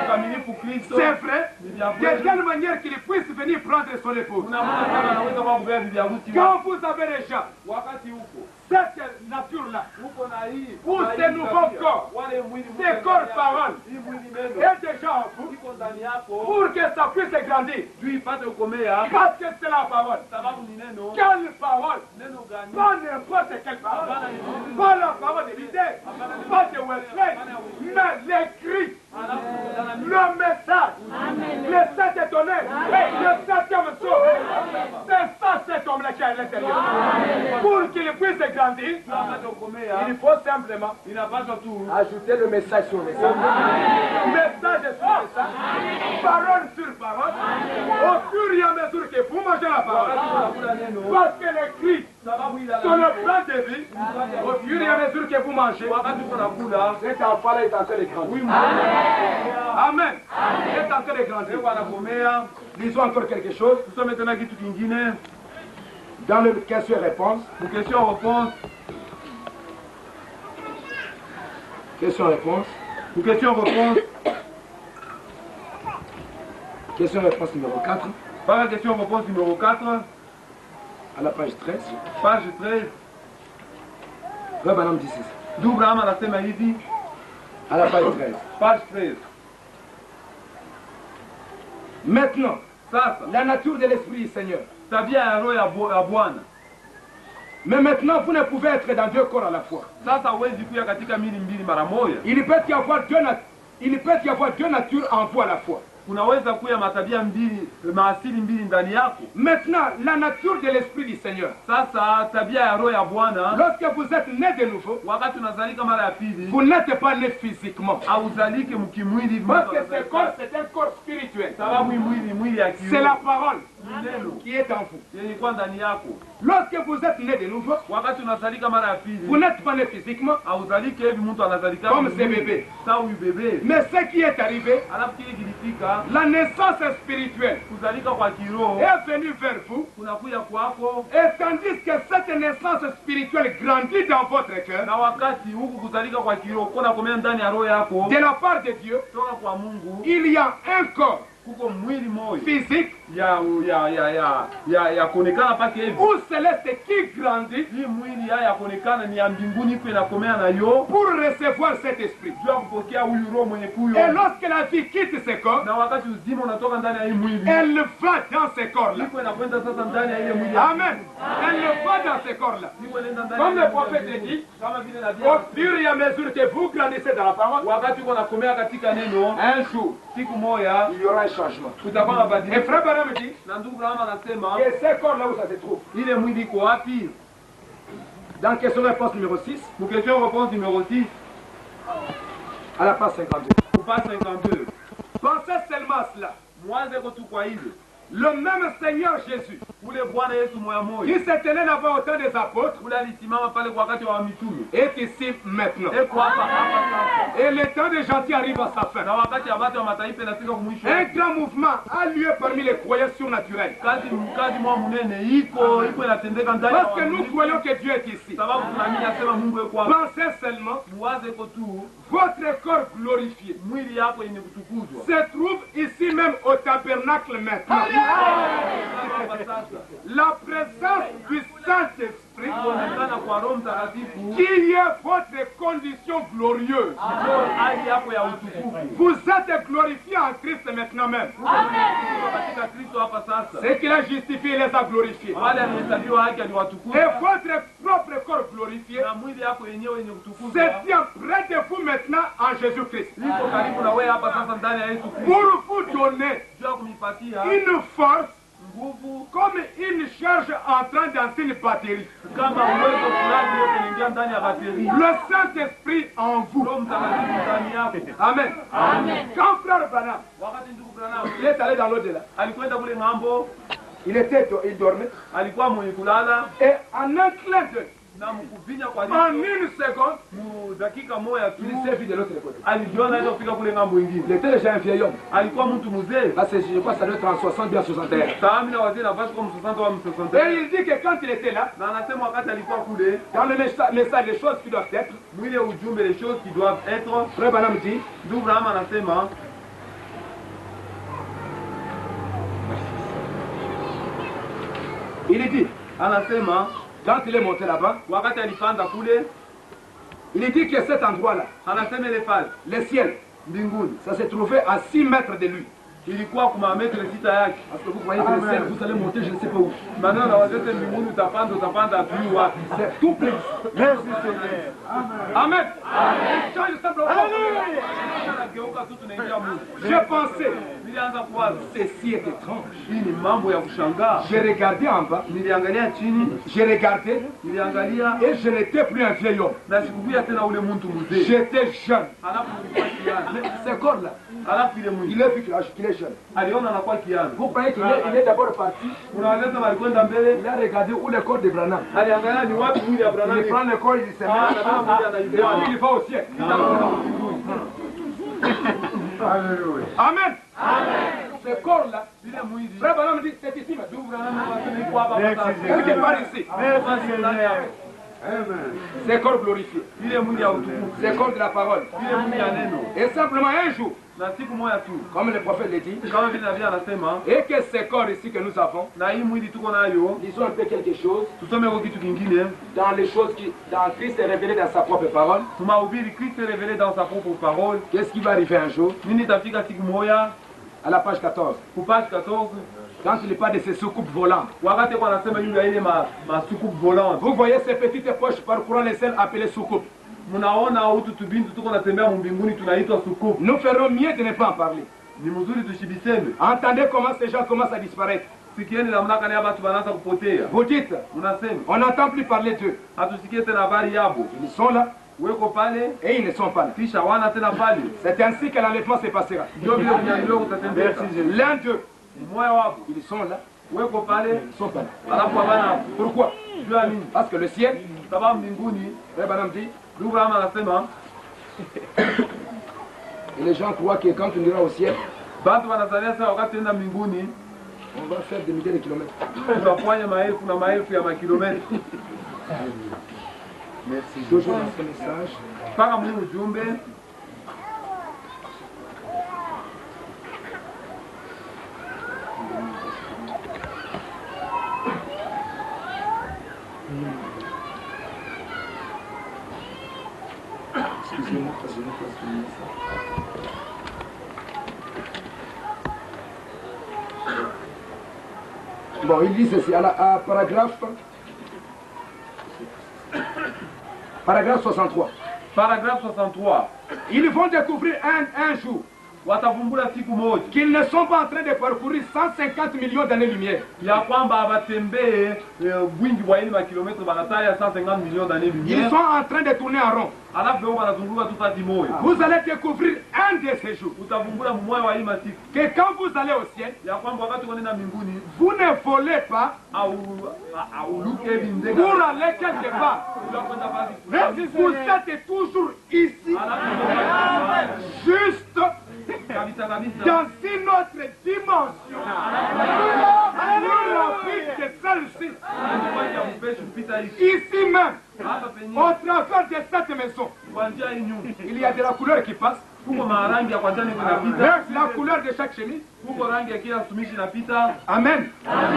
Mkamilifu Kristo. C'est vrai, de telle manière qu'il puisse venir prendre son épouse. Unaona kama anaweza kwa kubeba bibi harusi. Quand vous avez déjà Wakati huko. cette nature-là, Uko na hii. Pour na hii ces nouveaux tabia. corps, Wale mwili ces mpya corps ndani yako. paroles, Hii mwili neno. est déjà en vous, Iko ndani yako. pour que ça puisse grandir. Juu ipate kukomea. Parce que c'est la parole. Sababu ni neno. Quelle parole? Neno gani? Pas n'importe quelle parole. Pas la parole de l'idée, pas de Wesley, mais l'écrit, le message, le saint étonné, le septième saut. C'est ça cet homme-là qui est à l'intérieur. Pour qu'il puisse grandir, Apate kukomea. il faut simplement Inapaswa tu. ajouter le message sur le message. Message sur message. Parole sur parole. Au fur et à mesure que vous mangez la parole. Unakula neno. Parce que l'écrit, Sababu ila sur le plan de vie, au fur et à mesure que vous mangez, wakati uko nakula. cet enfant-là est en train de grandir. Amen. Il est en train de grandir. Mungu anakomea. Lisons encore quelque chose. Tusome tena kitu kingine. Dans le question-réponse. Pour question-réponse. Question-réponse. Pour question-réponse. Question-réponse numéro 4. Par la question-réponse numéro 4. À la page 13. Page 13. Frère Branham dit ceci. D'où Branham anasema hivi. À la page 13. Page 13. Maintenant, Sasa, la nature de l'esprit du Seigneur. tabia ya roho ya Bwana. Mais maintenant, vous ne pouvez être dans deux corps à la fois. Sasa huwezi kuya katika mili mbili mara moja. Il peut y avoir deux natures en vous à la fois. Kunaweza kuya matabia mbili, maasili mbili ndani yako. Maintenant, la nature de l'esprit du Seigneur. Sasa tabia ya roho ya Bwana, Lorsque vous êtes né de nouveau, wakati unazalika mara ya pili, vous n'êtes pas né physiquement. hauzalike mkimwili. Parce que ce corps, c'est un corps spirituel. Sababu mwili ya kiroho. C'est la parole Neno qui est en vous. yenye kwa ndani yako. Lorsque vous êtes né de nouveau, Wakati unazalika mara ya pili, vous n'êtes pas né physiquement hauzalike hivi mtu anazalika comme ce bébé. sawa huyu bebe. Mais ce qui est arrivé, Alafu kile kilifika, la naissance spirituelle kuzalika kwa kiroho est venue vers vous. kunakuya kwako, Et tandis que cette naissance spirituelle grandit dans votre cœur, na wakati huku kuzalika kwa kiroho kuna komea ndani ya roho yako de la part de Dieu, toka kwa Mungu, il y a un corps kuko mwili moja physique ya kuonekana pake hivi. ou céleste qui grandit Hii mwili ya kuonekana ni ya mbinguni, iko inakomea na yo pour recevoir cet esprit. juu ya kupokea huyu roho mwenye kuyo. Et lorsque la vie quitte ce corps, Na wakati uzima unatoka ndani ya hii mwili, elle va dans ce corps-là. iko inakwenda sasa ndani ya ile mwili. Amen. Elle va dans ce corps-là. Iko inaenda ndani Comme ya le mwili. prophète dit, Kama vile nabii au fur et à mesure que vous grandissez dans la parole, wakati uko nakomea katika neno, un jour, siku moja il y aura un changement. kutakuwa Et mabadiliko. frère Branham dit, Na ndugu Branham anasema et ce corps-là où ça se trouve, ile mwili iko wapi? dans question-réponse numéro 6, Pour question réponse numéro 6, à la page 52. page 52. Pensez seulement à cela. Mwanze ko tu kwa ile. Le même Seigneur Jésus, Ule Bwana Yesu moya moja. qui s'est tenu là-bas au temps des apôtres, Ule alisimama pale kwa wakati wa mitume. est ici maintenant. Eko hapa sasa. Et le temps des gentils arrive à sa fin. Na wakati ya watu wa mataifa inafika kumwisho. Un grand mouvement a lieu parmi les croyants surnaturels. Kazi mwa munene iko inatendeka ndani ya Parce que nous Wakristo. croyons que Dieu est ici. Sababu tunaamini asema Mungu yuko hapa. Pensez seulement, Muwaze ko tu votre corps glorifié mwili yako yenye kutukuzwa. se trouve ici même au tabernacle maintenant. Hapa sasa. La présence du Saint-Esprit Kuonekana kwa Roho Mtakatifu qui est votre condition glorieuse. ndio hali yako ya utukufu. Vous êtes glorifiés en Christ maintenant même. Katika Kristo hapa sasa. C'est qu'il a justifié et les a glorifiés. Wale alihesabiwa haki aliwatukuza. Et votre propre corps glorifié Na mwili yako yenyewe yenye kutukuzwa. se tient près de vous maintenant en Jésus-Christ. Liko karibu na wewe hapa sasa ndani ya Yesu Kristo. Pour vous donner Juu ya kunipatia une force nguvu comme une charge entrant dans une batterie. kama uwezo fulani yote inaingia ndani ya bateri. Le Saint-Esprit en vous. Roho Mtakatifu ndani yako. Amen. Amen. Quand frère Branham, Wakati ndugu Branham il est allé dans l'au-delà, alikwenda kule ng'ambo, il dormait, alikuwa mwenye kulala et en un clin d'œil, na mkuvinya kwa en licho une seconde, mu dakika moja tu il s'est vu de l'autre côté. alijiona hizo kufika kule ng'ambo Il ingine. était déjà un vieil homme. Alikuwa mtu mzee. Là, je crois que ça doit être en 60 bien 61. Saami na wazee nafasi kwa 60 au 60. Et il dit que quand il était là, Na anasema wakati alikuwa kule, dans le message, les choses qui doivent être, mwile ujumbe, les choses qui doivent être, frère Branham dit, ndugu Branham anasema il dit, anasema quand il est monté là-bas, wakati alipanda kule, il dit que cet endroit-là, anasema ile pale le ciel, mbinguni ça se trouvait à 6 mètres de lui. ilikuwa kuma metre sita yake. Parce que vous croyez que le ciel, vous allez monter, je ne sais pas où. Maneno na wazete mbinguni utapanda juu wapi? C'est tout plein. Merci Seigneur. Amen. Il change simplement. Anageuka tu tunaingia Mungu. Je pensais, Nilianza kuwaza ceci est étrange. hii ni mambo ya kushangaa. J'ai regardé en bas, Niliangalia chini, j'ai regardé niliangalia et je n'étais plus un vieil homme. na sikukuya tena ule mtu mzee. J'étais jeune. Alafu nilikuwa kiana. Ce corps-là, Alafu ile mwili il a vu qu'il est jeune. aliona anakuwa kiana. Vous croyez qu'il est d'abord parti, Unaweza walikwenda mbele, il a regardé où le corps de Branham. aliangalia ni wapi mwili ya Branham. Il prend le corps, il se met, Ah, na kama mwili et puis anaibeba. il va au ciel. Amen. ce corps-là, Frère Branham dit, c'est ici maintenant. Quelque part ici. C'est corps glorifié. C'est corps de la parole. Et simplement un jour, comme le prophète l'a dit, et que ces corps ici que nous avons, disons un peu quelque chose dans les choses qui, dans Christ est révélé dans sa propre parole. Qu'est-ce qui va arriver un jour? À la page 14. Quand il parle de ces soucoupes volantes. Vous voyez ces petites poches parcourant les ciels appelées soucoupes. Nous ferons mieux de ne pas en parler. Entendez comment ces gens commencent à disparaître. Vous dites, on n'entend plus parler d'eux. Ils sont là. Et ils ne sont pas là. C'est ainsi que l'enlèvement se passera. L'un d'eux, ils sont là. Ils ne sont pas là. Pourquoi? Parce que le ciel, Frère Branham dit, et les gens croient que quand on ira au ciel, on va faire des milliers de kilomètres. Merci. Toujours dans ce message. Excusez-moi, bon, il dit ceci, à paragraphe 63. Paragraphe 63. Ils vont découvrir un jour qu'ils ne sont pas en train de parcourir 150 millions d'années-lumière. Ils sont en train de tourner en rond. Vous allez découvrir un de ces jours que quand vous allez au ciel, vous ne volez pas pour aller quelque part. Vous êtes toujours ici, juste dans une autre dimension, plus rapide que celle-ci. Ici même, au travers de cette maison, il y a de la couleur qui passe. La couleur de chaque chemise. Amen.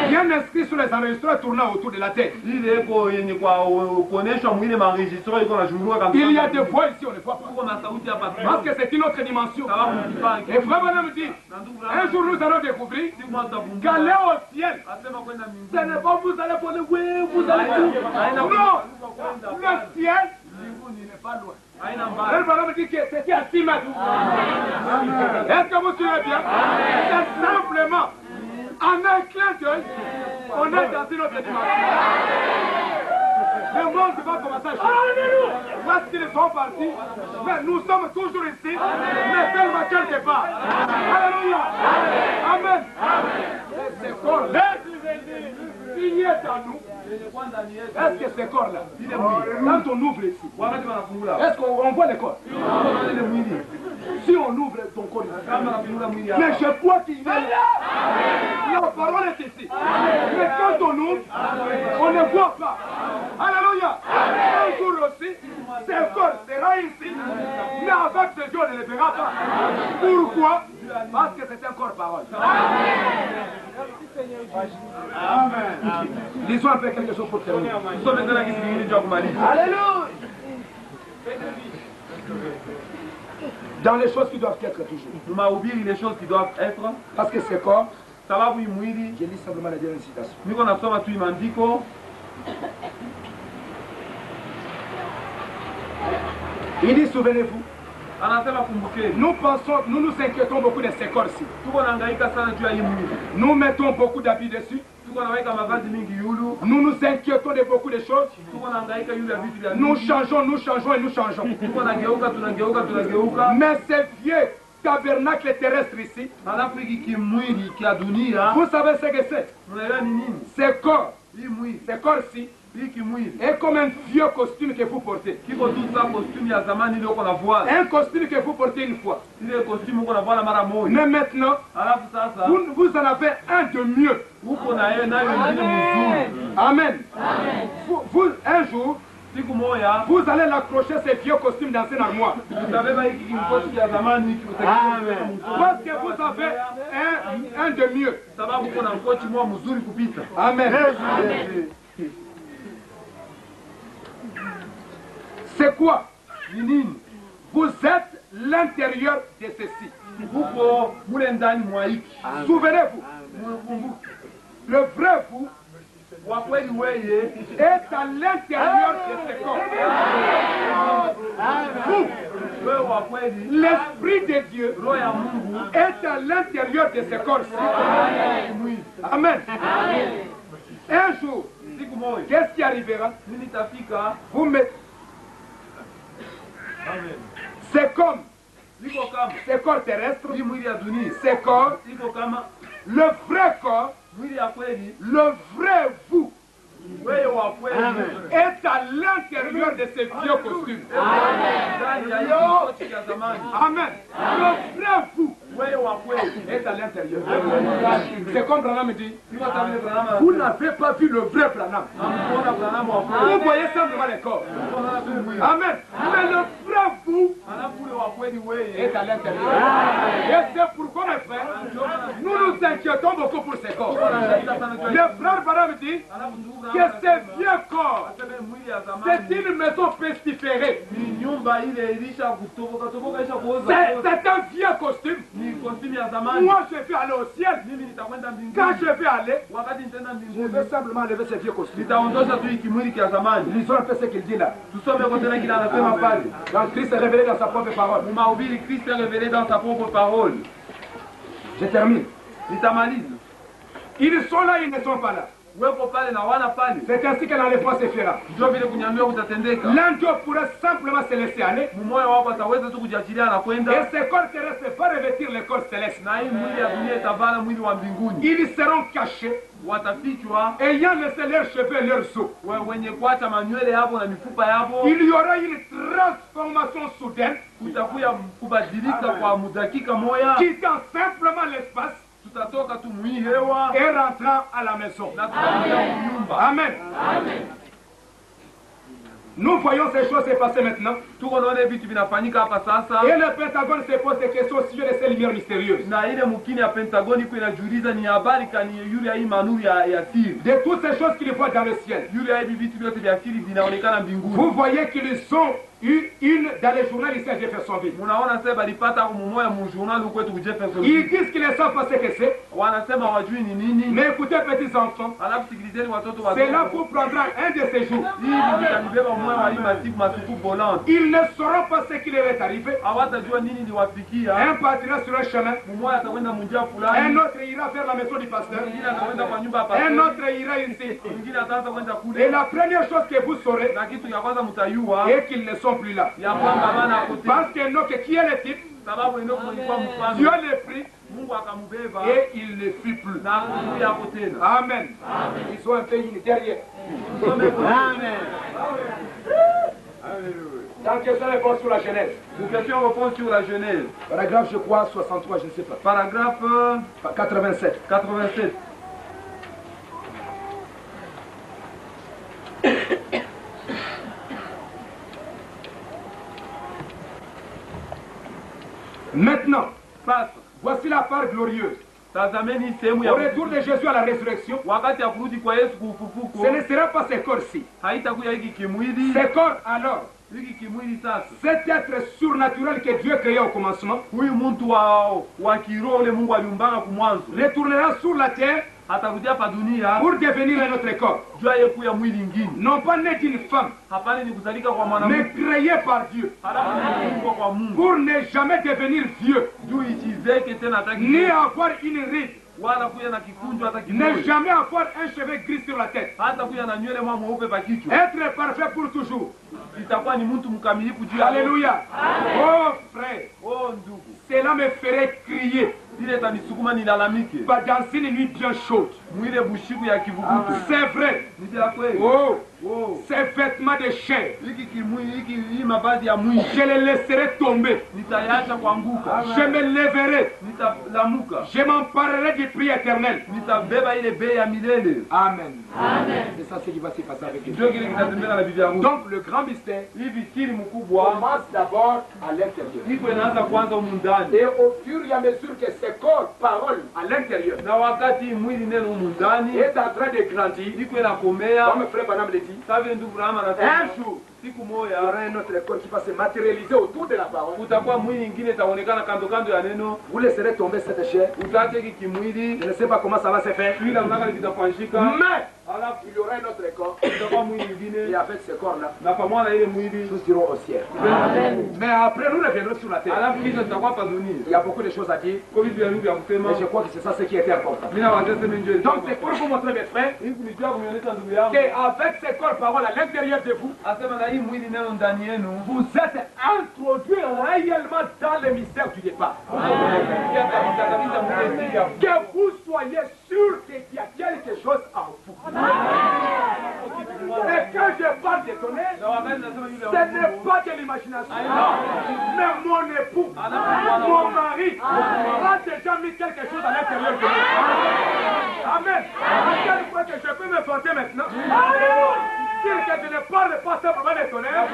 Bien inscrit sur les enregistreurs tournant autour de la tête. Il y a des voix ici, on ne voit pas. Parce que c'est une autre dimension. Et Frère Branham dit, un jour nous allons découvrir qu'aller au ciel, ce n'est pas vous allez voler, oui, vous allez tout. Non, le ciel n'est pas loin. Frère Branham dit que c'était à 6 mètres. Est-ce que vous suivez bien? C'est simplement, en un clin d'œil, on est dans une autre dimension. Le monde va commencer à changer. Parce qu'ils sont partis, mais nous sommes toujours ici, mais seulement quelque part. Alléluia. Amen. C'est corps-là, il y est en nous. Est-ce que ce corps-là, quand on ouvre ici, est-ce qu'on voit le corps? Si on ouvre ton corps ici, mais je crois qu'il est là. La parole est ici. Mais quand on ouvre, on ne voit pas. Alléluia. Un jour aussi, ce corps sera ici, mais avec ce Dieu, on ne le verra pas. Pourquoi? Parce que c'est un corps parole. Amen. Lisons un peu quelque chose pour terminer. Alléluia. Dans les choses qui doivent être toujours. Les choses qui doivent être. Parce que c'est corps. Sababu imwili. Je lis simplement la dernière citation. Niko nasoma tu maandiko. Il dit, souvenez-vous. Anasema kumbukeni. Nous pensons, nous nous inquiétons beaucoup de ces corps-ci. Tuko nahangaika sana juu ya hii mwili. Nous mettons beaucoup d'habits dessus. Tuko naweka mavazi mingi yulu. Nous nous inquiétons de beaucoup de choses. Tuko nahangaika yule ya vitu vya nous changeons et nous changeons. Tuko nageuka tunageuka. Mais ces vieux tabernacle terrestre ici, vous savez ce que c'est? Ce corps, ce corps-ci est comme un vieux costume que vous portez. Un costume que vous portez une fois. Mais maintenant, vous en avez un de mieux. Amen. Un jour, vous allez l'accrocher ces vieux costumes dans une armoire. Parce que vous avez un de mieux. Amen. C'est quoi? Vous êtes l'intérieur de ceci. Souvenez-vous, le vrai vous est à l'intérieur de ce corps. Vous, l'Esprit de Dieu est à l'intérieur de ce corps-ci. Amen. Un jour, qu'est-ce qui arrivera? Vous mettez. C'est comme ce corps terrestre, ce corps, le vrai corps, le vrai vous est à l'intérieur de ces vieux costumes. Amen. Le vrai vous est à l'intérieur. C'est comme Branham dit, vous n'avez pas vu le vrai Branham. Vous voyez simplement les corps. Amen. Mais le vrai vous est à l'intérieur. Et c'est pourquoi, mes frères, nous nous inquiétons beaucoup pour ces corps. Le frère Branham dit que ces vieux corps, c'est une maison pestiférée. C'est un vieux costume. Moi, je vais aller au ciel. Quand je vais aller, je vais simplement enlever ces vieux costumes. Ils ont fait ce qu'il dit là. Quand Christ est révélé dans sa propre parole. Je termine. Ils sont là, ils ne sont pas là. C'est ainsi que l'enlèvement se fera. L'un d'eux pourrait simplement se laisser aller. Et ce corps terrestre va revêtir le corps céleste. Ils seront cachés, ayant laissé leurs cheveux et leurs os. Il y aura une transformation soudaine qui dans simplement l'espace et rentrant à la maison. Amen. Nous voyons ces choses se passer maintenant. Et le Pentagone se pose des questions au sujet de ces lumières mystérieuses. De toutes ces choses qu'il voit dans le ciel. Vous voyez qu'ils ont eu une dans les journaux ici à Jeffersonville. Ils disent qu'ils ne savent pas ce que c'est. Mais écoutez, petits enfants, cela vous prendra un de ces jours. Ils ne sauront pas ce qui leur est arrivé. Un partira sur un chemin. Un autre ira vers la maison du pasteur. Un autre ira ici. Et la première chose que vous saurez est qu'ils ne sont plus là. Parce que qui est le type? Dieu l'a pris et il ne fuit plus. Amen. Ils sont un pays derrière. Amen. Tant que ça répond sur la Genèse. Paragraphe, je crois, 63, je ne sais pas. Paragraphe 87. 87. Maintenant, voici la part glorieuse. Au retour de Jésus à la résurrection, ce ne sera pas ce corps-ci. Ce corps alors, cet être surnaturel que Dieu créa au commencement, retournera sur la terre pour devenir un autre corps. Non pas né d'une femme, mais créé par Dieu. Pour ne jamais devenir vieux, ni avoir une ride, ne jamais avoir un cheveu gris sur la tête. Être parfait pour toujours. Alléluia. Oh frère, cela me ferait crier dans une nuit bien chaude. mwile bushiku ya kivukutu. C'est vrai. Ni vya kweli. Oh. Oh. Ces vêtements de chair, Hii mavazi ya mwili je les laisserai tomber. nitayaacha kuanguka. Je me lèverai. Nitalamuka. Je m'emparerai du prix éternel. Nitabeba ile bei ya milele. Amen. Et ça, c'est ce qui va se passer avec Ndio eux. kile kitatembea na bibi harusi. Donc, le grand mystère Hivi siri mkubwa commence d'abord à l'intérieur. iko inaanza kwanza humu ndani. Et au fur et à mesure que ce corps, parole, à l'intérieur, Na wakati mwili neno humu ndani est en train de grandir, iko inakomea. comme frère Banam le dit, Sasa vile ndugu Brahma un anasema jour, siku il y moja aura un autre corps qui va se matérialiser autour de la parole. utakuwa mwili ingine itaonekana kando kando ya neno. Vous laisserez tomber cette chair. Utaache hiki kimwili Je ne sais pas comment ça va se faire. ila unaka vitafanyika. Mais Alafu il y aura un autre corps. utakuwa mwili Et ingine avec ce corps-là, na pamoja na ile mwili. nous irons au ciel. Mais après, nous reviendrons sur la terre. Alafu kisha tutakuwa hapa dunia. Il y a beaucoup de choses à dire. Kwa vitu vya vya kusema. Mais je crois que c'est ça ce qui était important. Mimi na wazee sema njoo. Donc c'est pour vous montrer, mes frères, hivi nijua kunionyesha ndugu yangu. qu'avec ce corps parole à l'intérieur de vous, Asema na hii mwili neno ndani yenu. vous êtes introduits réellement dans le mystère du départ. Que vous soyez sûr qu'il y a quelque chose en vous. Et quand je parle de tonnerre, ce n'est pas de l'imagination. Mais mon époux, mon mari, a déjà mis quelque chose à l'intérieur de nous. Amen. Quelle fois que je peux me vanter maintenant, dire que je ne parle pas simplement de tonnerre,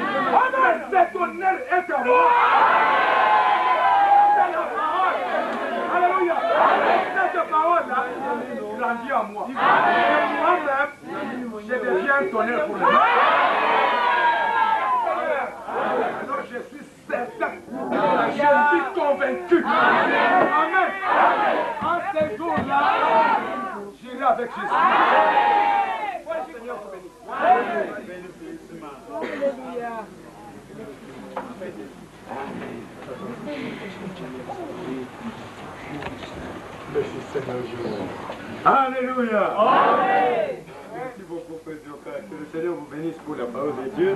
mais ce tonnerre est en moi. C'est la parole. Alléluia. Cette parole-là grandit en moi. Et moi-même, je deviens un tonnerre pour lui. Alors je suis certain, je suis convaincu. Amen. En ces jours-là, j'irai avec Jésus. Seigneur, vous bénisse. Merci Seigneur Jésus. Alléluia. Merci beaucoup, Frère Dioka. Que le Seigneur vous bénisse pour la parole de Dieu.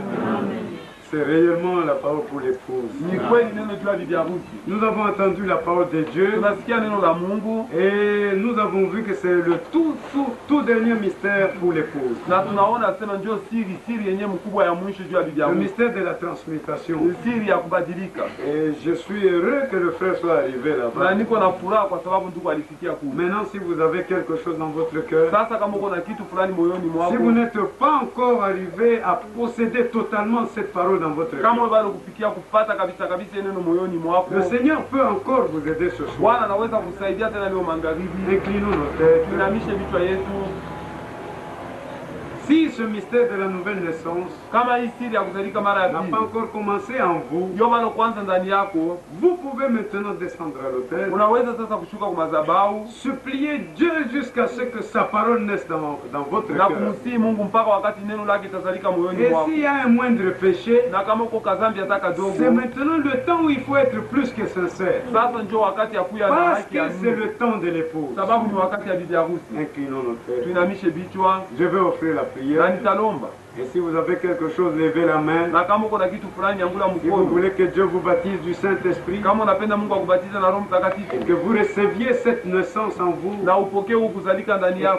C'est réellement la parole pour l'épouse. Nous avons entendu la parole de Dieu et nous avons vu que c'est le tout dernier mystère pour l'épouse. Le mystère de la transmutation. Et je suis heureux que le frère soit arrivé là-bas. Maintenant, si vous avez quelque chose dans votre cœur, si vous n'êtes pas encore arrivé à posséder totalement cette parole dans votre cœur, le Seigneur peut encore vous aider ce soir. Inclinons nos têtes. Si ce mystère de la nouvelle naissance n'a pas encore commencé en vous, vous pouvez maintenant descendre à l'autel, supplier Dieu jusqu'à ce que sa parole naisse dans votre cœur. Et s'il y a un moindre péché, c'est maintenant le temps où il faut être plus que sincère. Parce que c'est le temps de l'épouse. Inclinons nos têtes. Je vais offrir la prière. Et si vous avez quelque chose, levez la main. Si vous voulez que Dieu vous baptise du Saint-Esprit, et que vous receviez cette naissance en vous, et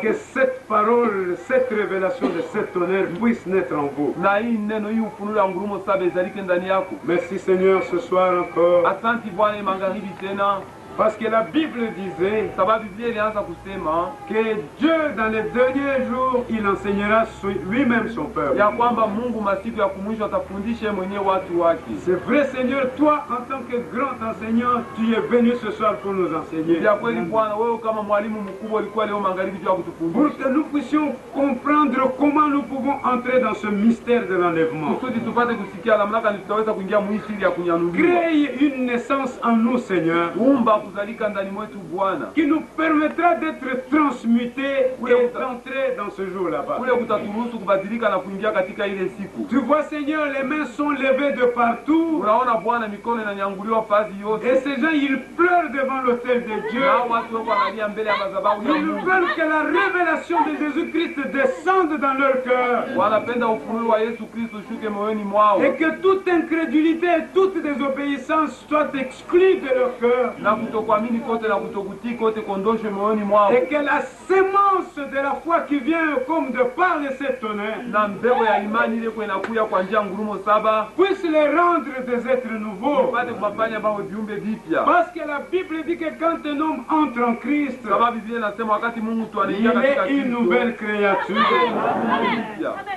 que cette parole, cette révélation de cet honneur puisse naître en vous. Merci Seigneur ce soir encore. Parce que la Bible disait que Dieu dans les derniers jours, il enseignera lui-même son peuple. C'est vrai Seigneur, toi en tant que grand enseignant, tu es venu ce soir pour nous enseigner. Pour que nous puissions comprendre comment nous pouvons entrer dans ce mystère de l'enlèvement. Crée une naissance en nous Seigneur, qui nous permettra d'être transmutés et d'entrer dans ce jour là-bas. Tu vois Seigneur, les mains sont levées de partout. Et ces gens, ils pleurent devant l'autel de Dieu. Ils veulent que la révélation de Jésus-Christ descende dans leur cœur. Et que toute incrédulité et toute désobéissance soient exclues de leur cœur. kutokuamini kote na kutokutii kote kondoshe moyoni mwao, et que la sémence de la foi qui vient comme de par les 7 tonnerres na mbegu ya imani ile inakuya kwa njia ngurumo 7 puisse les rendre des êtres nouveaux. ipate kuwafanya bawe viumbe vipya. Parce que la Bible dit que quand un homme entre en Christ, Sababu Biblia inasema wakati Mungu tu il anaingia katika est une nouvelle créature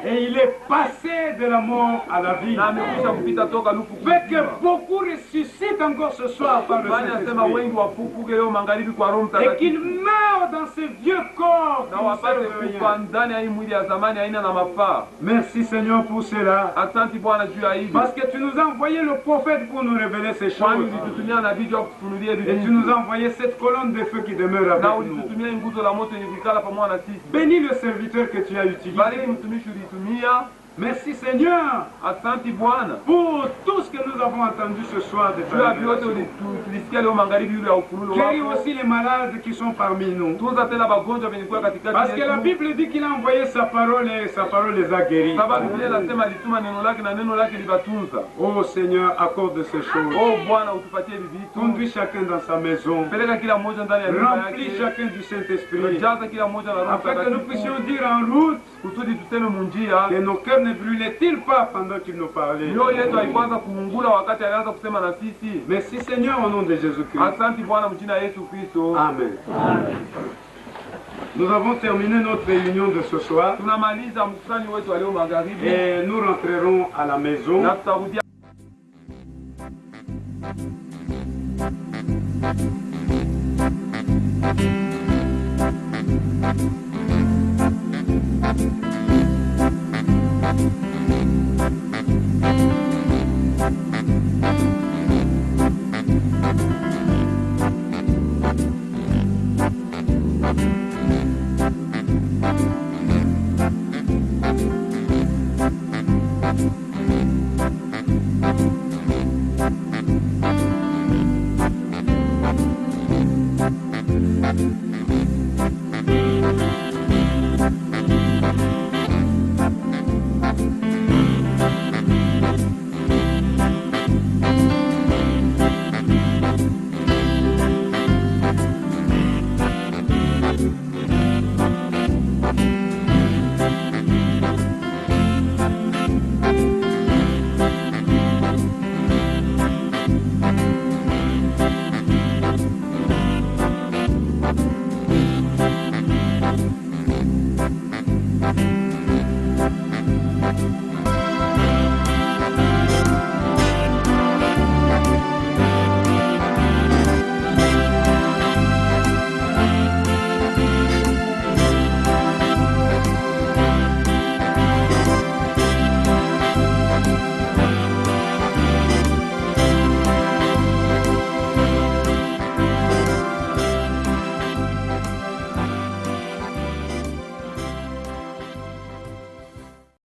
et il est passé de la mort à la vie. na amekwisha kupita toka lufu Fait que beaucoup ressuscitent encore ce soir par le Bali anasema Saint-Esprit wengi wafufuke leo magharibi kwa Roho et Mtakatifu qu'ils meurent dans ce vieux corps na qui ne wapate servent à kufa rien. ndani ya hii mwili ya zamani haina na mafaa. Merci Seigneur pour cela. Asante Bwana juu ya hili, Parce que tu nous as envoyé le prophète pour nous révéler ces kwani choses. ulitutumia nabii juu ya kutufunulia hivi Et tu vitu, nous as envoyé cette colonne de feu qui demeure na avec nous. ulitutumia nguzo la moto yenye kukala pamoja na sisi. Bénis le serviteur que tu as utilisé. Bariki mtumishi ulitumia. Merci Seigneur Asante Bwana pour tout ce que nous avons entendu ce soir de ta juu ya vyote révélation. tulisikia leo magharibi yule ya ufunulo Guéris wako. aussi les malades qui sont parmi nous. Tunza tena wagonjwa wenye kuwa katikati Parce que la yetu. Bible dit qu'il a envoyé sa parole et sa parole les a guéris. Sababu Biblia inasema alituma neno lake na neno lake libatunza. Oh Seigneur, accorde ces choses. Oh Bwana utupatie hivi vitu. Conduis chacun dans sa maison. Peleka kila mmoja ndani ya nyumba Remplis yake. chacun du Saint-Esprit. Jaza kila mmoja na Roho Afin que nous Mtakatifu. puissions dire en route Kusudi tuseme munjia. que nos cœurs ne brûlaient-ils pas pendant qu'il nous parlait. Mioyo yetu haikuanza kuungula wakati alianza kusema na sisi. Merci Seigneur au nom de Jésus-Christ. Asante Bwana mjina Yesu Kristo. Amen. Nous avons terminé notre réunion de ce soir Tunamaliza mkusanyo wetu wa leo magharibi et nous rentrerons à la maison. na tutarudia Thank you.